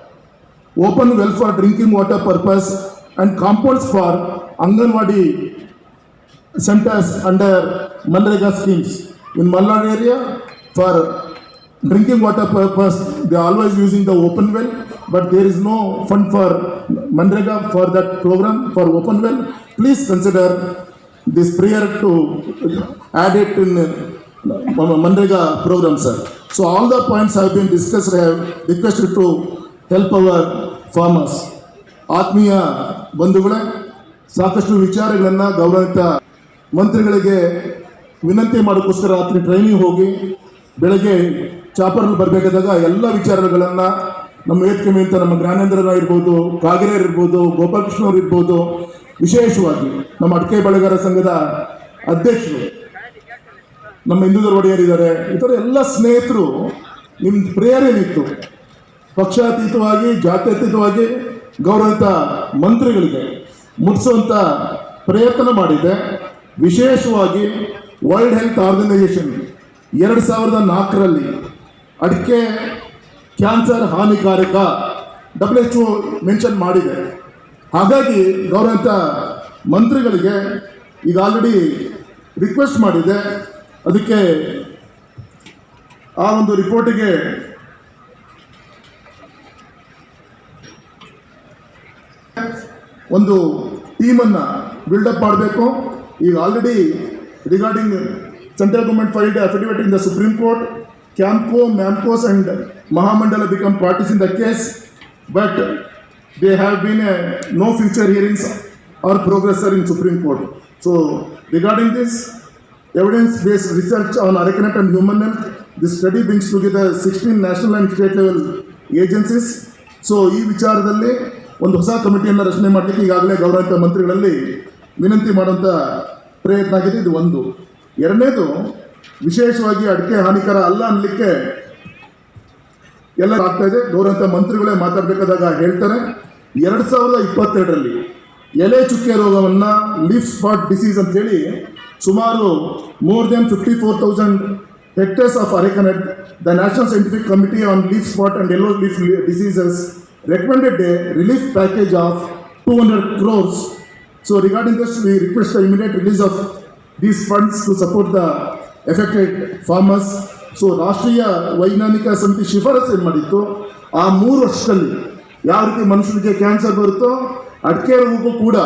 Speaker 4: purpose and compounds for Anganwadi centers under Manrega schemes. In Malnad area, for drinking water purpose, they are always using the open well, but there is no fund for Manrega for that program for open well. Please consider this prayer to add it in Manrega program, sir. So all the points have been discussed. I have requested to help our farmers. ಆತ್ಮೀಯ ಬಂಧುಗಳೇ, ಸಾಕಷ್ಟು ವಿಚಾರಗಳನ್ನು ಗೌರವಿತ ಮಂತ್ರಿಗಳಿಗೆ ವಿನಂತಿ ಮಾಡೋಕ್ಕೋಸ್ಕರ ರಾತ್ರಿ training ಹೋಗಿ ಬೆಳಗ್ಗೆ ಚಾಪರಲ್ಲಿ ಬರಬೇಕಾದಾಗ ಎಲ್ಲ ವಿಚಾರಗಳನ್ನು ನಮ್ಮ ವೇದಿಕೆ ಮೇಲೆ ನಮ್ಮ ಜ್ಞಾನೇಂದ್ರರ ಇರ್ಬೋದು, ಕಾಗೇರಿಯರ್ ಇರ್ಬೋದು, ಗೋಪಾಲಕೃಷ್ಣವ್ರು ಇರ್ಬೋದು, ವಿಶೇಷವಾಗಿ ನಮ್ಮ ಅಡಿಕೆ ಬೆಳೆಗಾರ ಸಂಘದ ಅಧ್ಯಕ್ಷರು ನಮ್ಮ ಹಿಂದೂದರ ಒಡೆಯರಿದ್ದಾರೆ, ಈ ಥರ ಎಲ್ಲ ಸ್ನೇಹಿತರು ನಿಮ್ಮ ಪ್ರೇಯರ್ ಏನಿತ್ತು ಪಕ್ಷಾತೀತವಾಗಿ ಜಾತ್ಯತೀತವಾಗಿ ಗೌರವಿತ ಮಂತ್ರಿಗಳಿಗೆ ಮುಟ್ಟಿಸುವಂಥ ಪ್ರಯತ್ನ ಮಾಡಿದೆ. ವಿಶೇಷವಾಗಿ ವರ್ಲ್ಡ್ ಹೆಲ್ತ್ ಆರ್ಗನೈಸೇಷನ್ 2004ರಲ್ಲಿ ಅಡಿಕೆ ಕ್ಯಾನ್ಸರ್ ಹಾನಿಕಾರಕ WHO ಮೆನ್ಷನ್ ಮಾಡಿದೆ. ಹಾಗಾಗಿ ಗೌರವಿತ ಮಂತ್ರಿಗಳಿಗೆ ಈಗ ಆಲ್ರೆಡಿ ರಿಕ್ವೆಸ್ಟ್ ಮಾಡಿದೆ. ಅದಕ್ಕೆ ಆ ಒಂದು ರಿಪೋರ್ಟಿಗೆ ಒಂದು ಟೀಮನ್ನು ಬಿಲ್ಡಪ್ ಮಾಡಬೇಕು. ಈಗ already regarding central government filed affidavit in the supreme court. Camco, Mamcos and Mahamandala become parties in the case, but they have been no future hearings or progressor in Supreme Court. So regarding this evidence-based research on arecanut and human health, this study brings together 16 national and state level agencies. So ಈ ವಿಚಾರದಲ್ಲಿ ಒಂದು ಹೊಸ ಕಮಿಟಿಯನ್ನು ರಚನೆ ಮಾಡಲಿಕ್ಕೆ ಈಗಾಗಲೇ ಗೌರವಿತ ಮಂತ್ರಿಗಳಲ್ಲಿ ವಿನಂತಿ ಮಾಡುವಂಥ ಪ್ರಯತ್ನ ಆಗಿದೆ. ಇದು ಒಂದು. ಎರಡನೇದು, ವಿಶೇಷವಾಗಿ ಅಡಿಕೆ ಹಾನಿಕರ ಅಲ್ಲ ಅನ್ನಲಿಕ್ಕೆ ಎಲ್ಲ ಆಗ್ತಾ ಇದೆ. ಗೌರವಿತ ಮಂತ್ರಿಗಳೇ ಮಾತಾಡಬೇಕಾದಾಗ ಹೇಳ್ತಾರೆ, 2022ರಲ್ಲಿ ಎಲೆ ಚುಕ್ಕೆ ರೋಗವನ್ನು ಲೀಫ್ ಸ್ಪಾಟ್ ಡಿಸೀಸ್ ಅಂತೇಳಿ ಸುಮಾರು more than 54,000 hectares of arecanut, the National Scientific Committee on Leaf Spot and Yellow Leaf Diseases recommended a relief package of 200 crores. So regarding this, we request the immediate release of these funds to support the affected farmers. So ರಾಷ್ಟ್ರೀಯ ವೈಜ್ಞಾನಿಕ ಸಮಿತಿ ಶಿಫಾರಸು ಏನು ಮಾಡಿತ್ತು, ಆ 3 ವರ್ಷದಲ್ಲಿ ಯಾವ ರೀತಿ ಮನುಷ್ಯರಿಗೆ ಕ್ಯಾನ್ಸರ್ ಬರುತ್ತೋ ಅಡಿಕೆ ರೋಗಕ್ಕೂ ಕೂಡ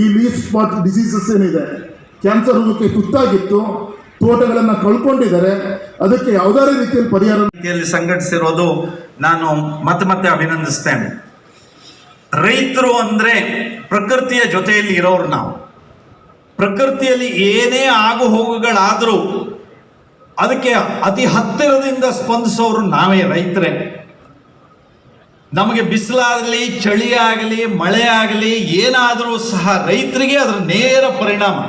Speaker 4: ಈ ಲೀಫ್ ಸ್ಪಾಟ್ ಡಿಸೀಸಸ್ ಏನಿದೆ, ಕ್ಯಾನ್ಸರ್ ರೋಗಕ್ಕೆ ತುತ್ತಾಗಿತ್ತು, ತೋಟಗಳನ್ನು ಕಳ್ಕೊಂಡಿದ್ದಾರೆ, ಅದಕ್ಕೆ ಯಾವುದಾದ್ರೂ ರೀತಿಯಲ್ಲಿ ಪರಿಹಾರ
Speaker 5: ರೀತಿಯಲ್ಲಿ ಸಂಘಟಿಸಿರೋದು ನಾನು ಮತ್ತೆ ಅಭಿನಂದಿಸ್ತೇನೆ. ರೈತರು ಅಂದ್ರೆ ಪ್ರಕೃತಿಯ ಜೊತೆಯಲ್ಲಿ ಇರೋರು. ನಾವು ಪ್ರಕೃತಿಯಲ್ಲಿ ಏನೇ ಆಗು ಹೋಗುಗಳಾದರೂ ಅದಕ್ಕೆ ಅತಿ ಹತ್ತಿರದಿಂದ ಸ್ಪಂದಿಸೋರು ನಾವೇ, ರೈತರೇ. ನಮಗೆ ಬಿಸಿಲಾಗಲಿ, ಚಳಿ ಆಗಲಿ, ಮಳೆ ಆಗಲಿ, ಏನಾದರೂ ಸಹ ರೈತರಿಗೆ ಅದರ ನೇರ ಪರಿಣಾಮ.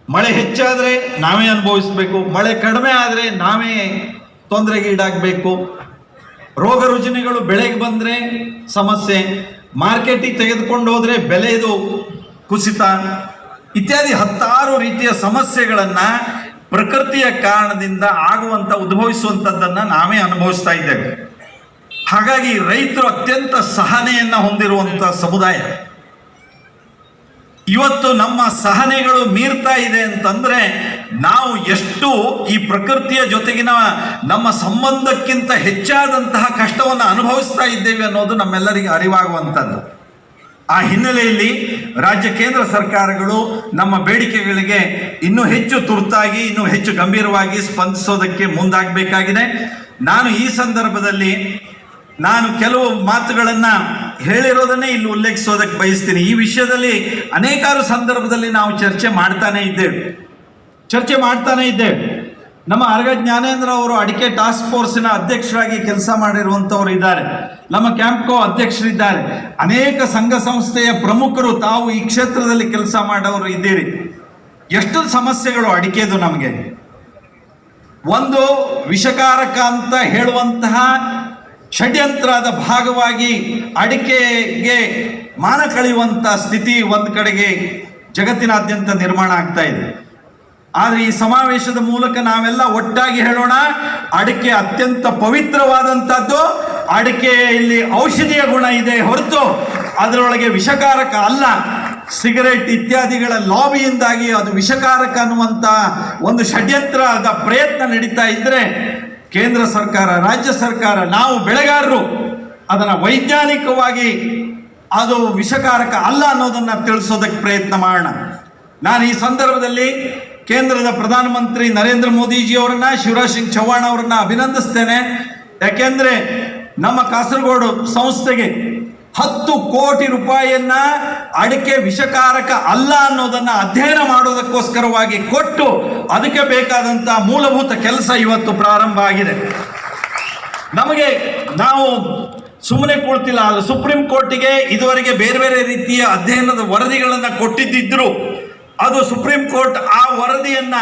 Speaker 5: ಮಳೆ ಹೆಚ್ಚಾದರೆ ನಾವೇ ಅನುಭವಿಸ್ಬೇಕು, ಮಳೆ ಕಡಿಮೆ ಆದರೆ ನಾವೇ ತೊಂದರೆಗೆ ಈಡಾಗಬೇಕು. ರೋಗ ರುಜಿನಗಳು ಬೆಳೆಗೆ ಬಂದರೆ ಸಮಸ್ಯೆ, ಮಾರ್ಕೆಟಿಗೆ ತೆಗೆದುಕೊಂಡು ಹೋದರೆ ಬೆಲೆದು ಕುಸಿತ ಇತ್ಯಾದಿ 10 ರೀತಿಯ ಸಮಸ್ಯೆಗಳನ್ನು ಪ್ರಕೃತಿಯ ಕಾರಣದಿಂದ ಉದ್ಭವಿಸುವಂಥದ್ದನ್ನು ನಾವೇ ಅನುಭವಿಸ್ತಾ ಇದ್ದೇವೆ. ಹಾಗಾಗಿ ರೈತರು ಅತ್ಯಂತ ಸಹನೆಯನ್ನು ಹೊಂದಿರುವಂಥ ಸಮುದಾಯ. ಇವತ್ತು ನಮ್ಮ ಸಹನೆಗಳು ಮೀರ್ತಾ ಇದೆ ಅಂತಂದ್ರೆ ನಾವು ಎಷ್ಟು ಈ ಪ್ರಕೃತಿಯ ಜೊತೆಗಿನ ನಮ್ಮ ಸಂಬಂಧಕ್ಕಿಂತ ಹೆಚ್ಚಾದಂತಹ ಕಷ್ಟವನ್ನು ಅನುಭವಿಸ್ತಾ ಇದ್ದೇವೆ ಅನ್ನೋದು ನಮ್ಮೆಲ್ಲರಿಗೆ ಅರಿವಾಗುವಂಥದ್ದು. ಆ ಹಿನ್ನೆಲೆಯಲ್ಲಿ ರಾಜ್ಯ ಕೇಂದ್ರ ಸರ್ಕಾರಗಳು ನಮ್ಮ ಬೇಡಿಕೆಗಳಿಗೆ ಇನ್ನೂ ಹೆಚ್ಚು ತುರ್ತಾಗಿ, ಇನ್ನೂ ಹೆಚ್ಚು ಗಂಭೀರವಾಗಿ ಸ್ಪಂದಿಸೋದಕ್ಕೆ ಮುಂದಾಗಬೇಕಾಗಿದೆ. ನಾನು ಈ ಸಂದರ್ಭದಲ್ಲಿ ಕೆಲವು ಮಾತುಗಳನ್ನು ಹೇಳಿರೋದನ್ನೇ ಇಲ್ಲಿ ಉಲ್ಲೇಖಿಸೋದಕ್ಕೆ ಬಯಸ್ತೀನಿ. ಈ ವಿಷಯದಲ್ಲಿ ಅನೇಕಾರು ಸಂದರ್ಭದಲ್ಲಿ ನಾವು ಚರ್ಚೆ ಮಾಡ್ತಾನೆ ಇದ್ದೇವೆ. ನಮ್ಮ ಆರ್ಗ ಜ್ಞಾನೇಂದ್ರ ಅವರು ಅಡಿಕೆ ಟಾಸ್ಕ್ ಫೋರ್ಸಿನ ಅಧ್ಯಕ್ಷರಾಗಿ ಕೆಲಸ ಮಾಡಿರುವಂಥವ್ರು ಇದ್ದಾರೆ, ನಮ್ಮ ಕ್ಯಾಂಪ್ಕೋ ಅಧ್ಯಕ್ಷರಿದ್ದಾರೆ, ಅನೇಕ ಸಂಘ ಸಂಸ್ಥೆಯ ಪ್ರಮುಖರು ತಾವು ಈ ಕ್ಷೇತ್ರದಲ್ಲಿ ಕೆಲಸ ಮಾಡೋರು ಇದ್ದೀರಿ. ಎಷ್ಟು ಸಮಸ್ಯೆಗಳು ಅಡಿಕೆದು ನಮಗೆ. ಒಂದು, ವಿಷಕಾರಕ ಅಂತ ಹೇಳುವಂತಹ ಷಡ್ಯಂತ್ರದ ಭಾಗವಾಗಿ ಅಡಿಕೆಗೆ ಮಾನ ಕಳೆಯುವಂಥ ಸ್ಥಿತಿ ಒಂದು ಕಡೆಗೆ ಜಗತ್ತಿನಾದ್ಯಂತ ನಿರ್ಮಾಣ ಆಗ್ತಾ ಇದೆ. ಆದರೆ ಈ ಸಮಾವೇಶದ ಮೂಲಕ ನಾವೆಲ್ಲ ಒಟ್ಟಾಗಿ ಹೇಳೋಣ, ಅಡಿಕೆ ಅತ್ಯಂತ ಪವಿತ್ರವಾದಂಥದ್ದು. ಅಡಿಕೆಯಲ್ಲಿ ಔಷಧೀಯ ಗುಣ ಇದೆ ಹೊರತು ಅದರೊಳಗೆ ವಿಷಕಾರಕ ಅಲ್ಲ. ಸಿಗರೇಟ್ ಇತ್ಯಾದಿಗಳ ಲಾಬಿಯಿಂದಾಗಿ ಅದು ವಿಷಕಾರಕ ಅನ್ನುವಂಥ ಒಂದು ಷಡ್ಯಂತ್ರದ ಪ್ರಯತ್ನ ನಡೀತಾ ಇದ್ದರೆ ಕೇಂದ್ರ ಸರ್ಕಾರ, ರಾಜ್ಯ ಸರ್ಕಾರ, ನಾವು ಬೆಳೆಗಾರರು ಅದನ್ನು ವೈಜ್ಞಾನಿಕವಾಗಿ ಅದು ವಿಷಕಾರಕ ಅಲ್ಲ ಅನ್ನೋದನ್ನು ತಿಳಿಸೋದಕ್ಕೆ ಪ್ರಯತ್ನ ಮಾಡೋಣ. ನಾನು ಈ ಸಂದರ್ಭದಲ್ಲಿ ಕೇಂದ್ರದ ಪ್ರಧಾನಮಂತ್ರಿ ನರೇಂದ್ರ ಮೋದಿಜಿಯವರನ್ನ, ಶಿವರಾಜ್ ಸಿಂಗ್ ಚೌಹಾಣ್ ಅವರನ್ನ ಅಭಿನಂದಿಸ್ತೇನೆ. ಯಾಕೆಂದರೆ ನಮ್ಮ ಕಾಸರಗೋಡು ಸಂಸ್ಥೆಗೆ 10 ಕೋಟಿ ರೂಪಾಯಿಯನ್ನ ಅಡಿಕೆ ವಿಷಕಾರಕ ಅಲ್ಲ ಅನ್ನೋದನ್ನು ಅಧ್ಯಯನ ಮಾಡೋದಕ್ಕೋಸ್ಕರವಾಗಿ ಕೊಟ್ಟು ಅದಕ್ಕೆ ಬೇಕಾದಂಥ ಮೂಲಭೂತ ಕೆಲಸ ಇವತ್ತು ಪ್ರಾರಂಭ ಆಗಿದೆ. ನಾವು ಸುಮ್ಮನೆ ಕೊಡ್ತಿಲ್ಲ. ಅದು ಸುಪ್ರೀಂ ಕೋರ್ಟಿಗೆ ಇದುವರೆಗೆ ಬೇರೆ ಬೇರೆ ರೀತಿಯ ಅಧ್ಯಯನದ ವರದಿಗಳನ್ನು ಕೊಟ್ಟಿದ್ದರು. ಅದು ಸುಪ್ರೀಂ ಕೋರ್ಟ್ ಆ ವರದಿಯನ್ನು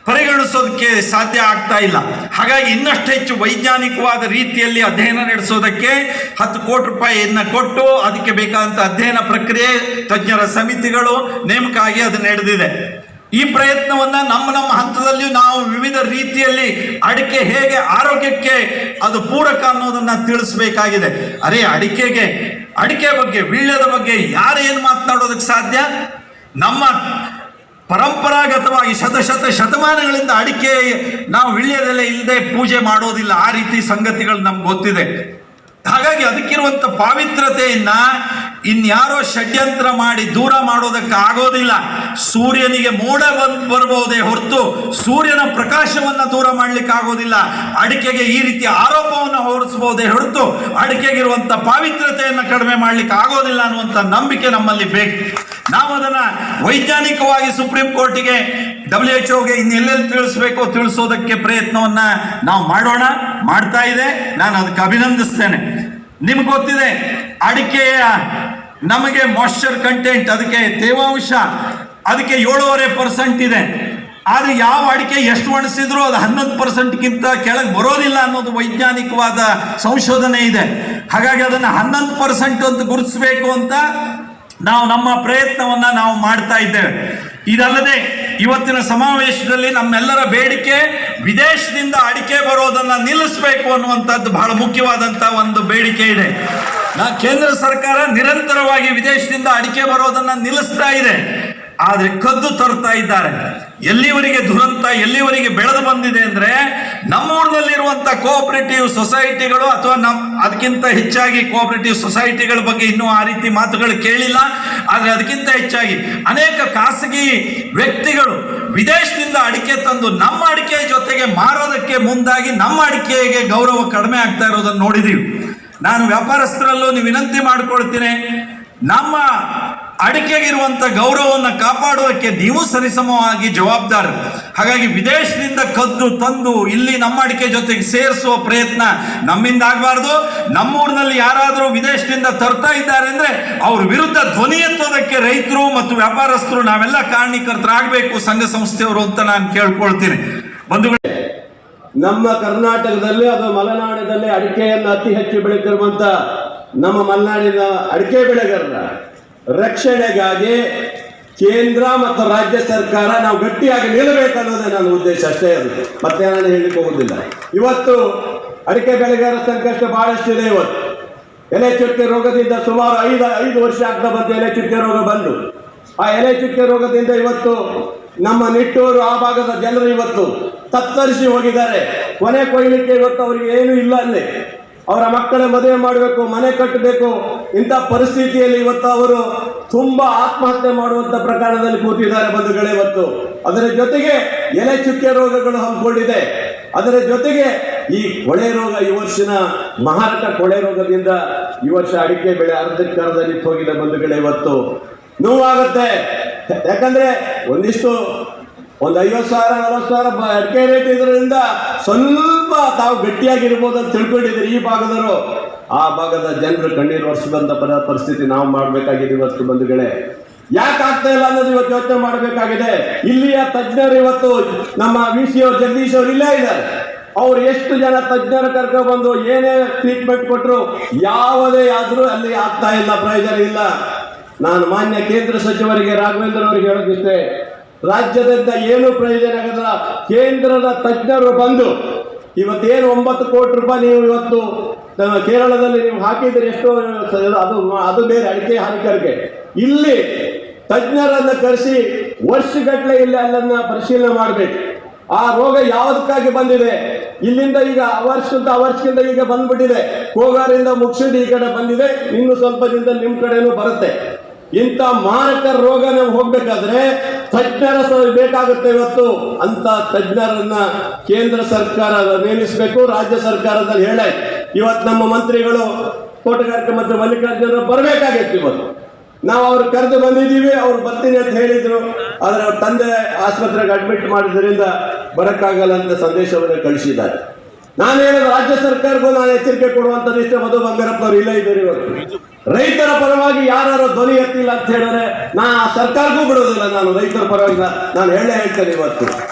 Speaker 5: ಪರಿಗಣಿಸೋದಕ್ಕೆ ಸಾಧ್ಯ ಆಗ್ತಾ ಇಲ್ಲ. ಹಾಗಾಗಿ ಇನ್ನಷ್ಟು ಹೆಚ್ಚು ವೈಜ್ಞಾನಿಕವಾದ ರೀತಿಯಲ್ಲಿ ಅಧ್ಯಯನ ನಡೆಸೋದಕ್ಕೆ 10 ಕೋಟಿ ರೂಪಾಯಿಯನ್ನು ಕೊಟ್ಟು ಅದಕ್ಕೆ ಬೇಕಾದಂಥ ಅಧ್ಯಯನ ಪ್ರಕ್ರಿಯೆ, ತಜ್ಞರ ಸಮಿತಿಗಳು ನೇಮಕ ಆಗಿ ಅದು ನಡೆದಿದೆ. ಈ ಪ್ರಯತ್ನವನ್ನು ನಮ್ಮ ಹಂತದಲ್ಲಿ ನಾವು ವಿವಿಧ ರೀತಿಯಲ್ಲಿ ಅಡಿಕೆ ಹೇಗೆ ಆರೋಗ್ಯಕ್ಕೆ ಅದು ಪೂರಕ ಅನ್ನೋದನ್ನು ತಿಳಿಸಬೇಕಾಗಿದೆ. ಅಡಿಕೆ ಬಗ್ಗೆ, ವೀಳ್ಯದ ಬಗ್ಗೆ ಯಾರೇನು ಮಾತನಾಡೋದಕ್ಕೆ ಸಾಧ್ಯ? ನಮ್ಮ ಪರಂಪರಾಗತವಾಗಿ ಶತಮಾನಗಳಿಂದ ಅಡಿಕೆ ನಾವು ವೀಳ್ಯದೆಲೆ ಇಲ್ಲದೆ ಪೂಜೆ ಮಾಡೋದಿಲ್ಲ. ಆ ರೀತಿ ಸಂಗತಿಗಳು ನಮ್ಗೆ ಗೊತ್ತಿದೆ. ಹಾಗಾಗಿ ಅದಕ್ಕಿರುವಂಥ ಪಾವಿತ್ರತೆಯನ್ನ ಇನ್ಯಾರೋ ಷಡ್ಯಂತ್ರ ಮಾಡಿ ದೂರ ಮಾಡೋದಕ್ಕೆ ಆಗೋದಿಲ್ಲ. ಸೂರ್ಯನಿಗೆ ಮೋಡ ಬರಬಹುದೇ ಹೊರತು ಸೂರ್ಯನ ಪ್ರಕಾಶವನ್ನು ದೂರ ಮಾಡಲಿಕ್ಕೆ ಆಗೋದಿಲ್ಲ. ಅಡಿಕೆಗೆ ಈ ರೀತಿಯ ಆರೋಪವನ್ನು ಹೊರಿಸಬಹುದೇ ಹೊರತು ಅಡಿಕೆಗಿರುವಂಥ ಪಾವಿತ್ರತೆಯನ್ನು ಕಡಿಮೆ ಮಾಡಲಿಕ್ಕೆ ಆಗೋದಿಲ್ಲ ಅನ್ನುವಂಥ ನಂಬಿಕೆ ನಮ್ಮಲ್ಲಿ ಬೇಕು. ನಾವು ಅದನ್ನು ವೈಜ್ಞಾನಿಕವಾಗಿ ಸುಪ್ರೀಂ ಕೋರ್ಟಿಗೆ, WHO ಇನ್ನೆಲ್ಲೆಲ್ಲಿ ತಿಳಿಸೋದಕ್ಕೆ ಪ್ರಯತ್ನವನ್ನು ನಾವು ಮಾಡ್ತಾ ಇದೆ. ನಾನು ಅದಕ್ಕೆ ಅಭಿನಂದಿಸ್ತೇನೆ. ನಿಮ್ಗೆ ಗೊತ್ತಿದೆ ಅಡಿಕೆಯ ನಮಗೆ ಮಾಯ್ಶ್ಚರ್ ಕಂಟೆಂಟ್, ಅದಕ್ಕೆ ತೇವಾಂಶ ಅದಕ್ಕೆ 7.5% ಇದೆ. ಆದರೆ ಯಾವ ಅಡಿಕೆ ಎಷ್ಟು ಒಣಸಿದ್ರು ಅದು 11%ಗಿಂತ ಕೆಳಗೆ ಬರೋದಿಲ್ಲ ಅನ್ನೋದು ವೈಜ್ಞಾನಿಕವಾದ ಸಂಶೋಧನೆ ಇದೆ. ಹಾಗಾಗಿ ಅದನ್ನು 11% ಅಂತ ಗುರುತಿಸಬೇಕು ಅಂತ ನಾವು ನಮ್ಮ ಪ್ರಯತ್ನವನ್ನು ನಾವು ಮಾಡ್ತಾ ಇದ್ದೇವೆ. ಇದಲ್ಲದೆ ಇವತ್ತಿನ ಸಮಾವೇಶದಲ್ಲಿ ನಮ್ಮೆಲ್ಲರ ಬೇಡಿಕೆ ವಿದೇಶದಿಂದ ಅಡಿಕೆ ಬರೋದನ್ನು ನಿಲ್ಲಿಸಬೇಕು ಅನ್ನುವಂಥದ್ದು ಬಹಳ ಮುಖ್ಯವಾದಂಥ ಒಂದು ಬೇಡಿಕೆ ಇದೆ. ಕೇಂದ್ರ ಸರ್ಕಾರ ನಿರಂತರವಾಗಿ ವಿದೇಶದಿಂದ ಅಡಿಕೆ ಬರೋದನ್ನು ನಿಲ್ಲಿಸ್ತಾ ಇದೆ, ಆದರೆ ಕದ್ದು ತರ್ತಾ ಇದ್ದಾರೆ. ಎಲ್ಲಿವರೆಗೆ ದುರಂತ ಎಲ್ಲಿವರೆಗೆ ಬೆಳೆದು ಬಂದಿದೆ ಅಂದರೆ ನಮ್ಮೂರಿನಲ್ಲಿರುವಂಥ ಕೋಆಪರೇಟಿವ್ ಸೊಸೈಟಿಗಳು ಅಥವಾ ಅದಕ್ಕಿಂತ ಹೆಚ್ಚಾಗಿ ಕೋಆಪರೇಟಿವ್ ಸೊಸೈಟಿಗಳ ಬಗ್ಗೆ ಇನ್ನೂ ಆ ರೀತಿ ಮಾತುಗಳು ಕೇಳಿಲ್ಲ. ಆದರೆ ಅದಕ್ಕಿಂತ ಹೆಚ್ಚಾಗಿ ಅನೇಕ ಖಾಸಗಿ ವ್ಯಕ್ತಿಗಳು ವಿದೇಶದಿಂದ ಅಡಿಕೆ ತಂದು ನಮ್ಮ ಅಡಿಕೆ ಜೊತೆಗೆ ಮಾರೋದಕ್ಕೆ ಮುಂದಾಗಿ ನಮ್ಮ ಅಡಿಕೆಗೆ ಗೌರವ ಕಡಿಮೆ ಆಗ್ತಾ ಇರೋದನ್ನು ನೋಡಿದ್ದೀವಿ. ನಾನು ವ್ಯಾಪಾರಸ್ಥರಲ್ಲೂ ವಿನಂತಿ ಮಾಡಿಕೊಳ್ತೀನಿ, ನಮ್ಮ ಅಡಿಕೆಗಿರುವಂಥ ಗೌರವವನ್ನು ಕಾಪಾಡುವುದಕ್ಕೆ ನೀವು ಸರಿಸಮವಾಗಿ ಜವಾಬ್ದಾರಿ. ಹಾಗಾಗಿ ವಿದೇಶದಿಂದ ಕದ್ದು ತಂದು ಇಲ್ಲಿ ನಮ್ಮ ಅಡಿಕೆ ಜೊತೆಗೆ ಸೇರಿಸುವ ಪ್ರಯತ್ನ ನಮ್ಮಿಂದ ಆಗಬಾರ್ದು. ನಮ್ಮೂರಿನಲ್ಲಿ ಯಾರಾದರೂ ವಿದೇಶದಿಂದ ತರ್ತಾ ಇದ್ದಾರೆ ಅಂದರೆ ಅವ್ರ ವಿರುದ್ಧ ಧ್ವನಿ ಎತ್ತೋದಕ್ಕೆ ರೈತರು ಮತ್ತು ವ್ಯಾಪಾರಸ್ಥರು ನಾವೆಲ್ಲ ಕಾರಣೀಕರ್ತರಾಗಬೇಕು, ಸಂಘ ಸಂಸ್ಥೆಯವರು ಅಂತ ನಾನು ಕೇಳ್ಕೊಳ್ತೀನಿ. ಬಂಧುಗಳೇ,
Speaker 6: ನಮ್ಮ ಕರ್ನಾಟಕದಲ್ಲಿ ಅದು ಮಲೆನಾಡಿನಲ್ಲಿ ಅಡಿಕೆಯನ್ನು ಅತಿ ಹೆಚ್ಚು ಬೆಳೀತಿರುವಂಥ ನಮ್ಮ ಮಲೆನಾಡಿನ ಅಡಿಕೆ ಬೆಳೆಗಾರರ ರಕ್ಷಣೆಗಾಗಿ ಕೇಂದ್ರ ಮತ್ತು ರಾಜ್ಯ ಸರ್ಕಾರ ನಾವು ಗಟ್ಟಿಯಾಗಿ ನಿಲ್ಲಬೇಕನ್ನೋದೇ ನನ್ನ ಉದ್ದೇಶ ಅಷ್ಟೇ. ಅದು ಮತ್ತೆ ನಾನು ಹೇಳಲಿಕ್ಕೆ ಹೋಗುದಿಲ್ಲ. ಇವತ್ತು ಅಡಿಕೆ ಬೆಳೆಗಾರರ ಸಂಕಷ್ಟ ಬಹಳಷ್ಟಿದೆ. ಇವತ್ತು ಎಲೆ ಚುಕ್ಕೆ ರೋಗದಿಂದ ಸುಮಾರು 5 ವರ್ಷ ಆಗ್ತಾ ಬಂತು ಎಲೆ ಚುಕ್ಕೆ ರೋಗ ಬಂದು. ಆ ಎಲೆ ಚುಕ್ಕೆ ರೋಗದಿಂದ ಇವತ್ತು ನಮ್ಮ ನಿಟ್ಟೂರು ಆ ಭಾಗದ ಜನರು ಇವತ್ತು ತತ್ತರಿಸಿ ಹೋಗಿದ್ದಾರೆ. ಕೊನೆ ಕೊಯ್ಲಿಕ್ಕೆ ಇವತ್ತು ಅವರಿಗೆ ಏನೂ ಇಲ್ಲ. ಅಲ್ಲಿ ಅವರ ಮಕ್ಕಳ ಮದುವೆ ಮಾಡಬೇಕು, ಮನೆ ಕಟ್ಟಬೇಕು, ಇಂಥ ಪರಿಸ್ಥಿತಿಯಲ್ಲಿ ಇವತ್ತು ಅವರು ತುಂಬ ಆತ್ಮಹತ್ಯೆ ಮಾಡುವಂಥ ಪ್ರಕರಣದಲ್ಲಿ ಕೂತಿದ್ದಾರೆ ಬಂಧುಗಳೇ. ಇವತ್ತು ಅದರ ಜೊತೆಗೆ ಎಲೆ ಚುಕ್ಕೆ ರೋಗಗಳು ಹಮ್ಮಿಕೊಂಡಿದೆ. ಅದರ ಜೊತೆಗೆ ಈ ಕೊಳೆ ರೋಗ, ಈ ವರ್ಷನ ಮಹಾರಕ ಕೊಳೆ ರೋಗದಿಂದ ಈ ವರ್ಷ ಅಡಿಕೆ ಬೆಳೆ ಅರ್ಧಕ್ಕೆ ನಿಂತು ಹೋಗಿದೆ ಬಂಧುಗಳೇ. ಇವತ್ತು ನೋವಾಗುತ್ತೆ. ಯಾಕಂದ್ರೆ ಒಂದು 50,000-40,000 ಅಡಿಕೆ ರೇಟ್ ಇದರಿಂದ ಸ್ವಲ್ಪ ತಾವು ಗಟ್ಟಿಯಾಗಿರ್ಬೋದು ಅಂತ ತಿಳ್ಕೊಂಡಿದ್ದೀರಿ ಈ ಭಾಗದವರು. ಆ ಭಾಗದ ಜನರು ಕಣ್ಣೀರು ವರ್ಷದಂತ ಪರಿಸ್ಥಿತಿ ನಾವು ಮಾಡಬೇಕಾಗಿದೆ ಇವತ್ತು ಬಂಧುಗಳೇ. ಯಾಕೆ ಆಗ್ತಾ ಇಲ್ಲ ಅನ್ನೋದು ಇವತ್ತು ಯೋಚನೆ ಮಾಡಬೇಕಾಗಿದೆ. ಇಲ್ಲಿಯ ತಜ್ಞರು ಇವತ್ತು ನಮ್ಮ VC ಅವರು ಜಗದೀಶ್ ಅವರು ಇಲ್ಲೇ ಇದ್ದಾರೆ. ಅವ್ರು ಎಷ್ಟು ಜನ ತಜ್ಞರು ಕರ್ಕೊಬಂದು ಏನೇ ಟ್ರೀಟ್ಮೆಂಟ್ ಕೊಟ್ಟರು ಯಾವುದೇ ಆದರೂ ಅಲ್ಲಿ ಆಗ್ತಾ ಇಲ್ಲ, ಪ್ರಯೋಜನ ಇಲ್ಲ. ನಾನು ಮಾನ್ಯ ಕೇಂದ್ರ ಸಚಿವರಿಗೆ ರಾಘವೇಂದ್ರ ಅವರಿಗೆ ಹೇಳೋದಿಷ್ಟೇ, ರಾಜ್ಯದಿಂದ ಏನು ಪ್ರಯೋಜನ ಆಗಲ್ಲ. ಕೇಂದ್ರದ ತಜ್ಞರು ಬಂದು ಇವತ್ತೇನು 9 ಕೋಟಿ ರೂಪಾಯಿ ನೀವು ಇವತ್ತು ಕೇರಳದಲ್ಲಿ ನೀವು ಹಾಕಿದ್ರೆ ಎಷ್ಟು ಅದು ಬೇರೆ ಅಡಿಕೆ ಹಾನಿಕರಿಗೆ. ಇಲ್ಲಿ ತಜ್ಞರನ್ನು ಕರೆಸಿ ವರ್ಷಗಟ್ಟಲೆ ಇಲ್ಲಿ ಅಲ್ಲನ್ನ ಪರಿಶೀಲನೆ ಮಾಡಬೇಕು. ಆ ರೋಗ ಯಾವುದಕ್ಕಾಗಿ ಬಂದಿದೆ, ಇಲ್ಲಿಂದ ಈಗ ವರ್ಷಕ್ಕಿಂತ ಈಗ ಬಂದ್ಬಿಟ್ಟಿದೆ. ಕೋಗಾರಿಂದ ಮುಗಿಸಿದ್ದು ಈ ಕಡೆ ಬಂದಿದೆ, ಇನ್ನು ಸ್ವಲ್ಪ ದಿನದಲ್ಲಿ ನಿಮ್ಮ ಕಡೆನೂ ಬರುತ್ತೆ. ಇಂಥ ಮಾರಕ ರೋಗ ನಾವು ಹೋಗ್ಬೇಕಾದ್ರೆ ತಜ್ಞರ ಬೇಕಾಗುತ್ತೆ. ಇವತ್ತು ಅಂತ ತಜ್ಞರನ್ನ ಕೇಂದ್ರ ಸರ್ಕಾರ ನೇಮಿಸಬೇಕು. ರಾಜ್ಯ ಸರ್ಕಾರದಲ್ಲಿ ಹೇಳಾಯ್ತು. ಇವತ್ತು ನಮ್ಮ ಮಂತ್ರಿಗಳು ತೋಟಗಾರಿಕೆ ಮಂತ್ರಿ ಮಲ್ಲಿಕಾರ್ಜುನ ಬರಬೇಕಾಗಿತ್ತು. ಇವತ್ತು ನಾವು ಅವ್ರು ಕರೆದು ಬಂದಿದ್ದೀವಿ, ಅವ್ರು ಬರ್ತೀನಿ ಅಂತ ಹೇಳಿದ್ರು. ಆದರೆ ಅವ್ರ ತಂದೆ ಆಸ್ಪತ್ರೆಗೆ ಅಡ್ಮಿಟ್ ಮಾಡಿದ್ರಿಂದ ಬರೋಕ್ಕಾಗಲ್ಲ ಅಂತ ಸಂದೇಶವನ್ನು ಕಳಿಸಿದ್ದಾರೆ. ನಾನು ಹೇಳಿದ ರಾಜ್ಯ ಸರ್ಕಾರಕ್ಕೂ ನಾನು ಎಚ್ಚರಿಕೆ ಕೊಡುವಂಥದ್ದು ಇಷ್ಟೇ. ಮಧು ಬಂಗಾರಪ್ಪನವ್ರು ಇಲ್ಲೇ ಇದ್ದಾರೆ. ಇವತ್ತು ರೈತರ ಪರವಾಗಿ ಯಾರು ಧ್ವನಿ ಎತ್ತಿಲ್ಲ ಅಂತ ಹೇಳಿದ್ರೆ ನಾ ಸರ್ಕಾರಕ್ಕೂ ಬಿಡೋದಿಲ್ಲ. ನಾನು ರೈತರ ಪರವಾಗಿ ನಾನು ಹೇಳ್ತೇನೆ. ಇವತ್ತು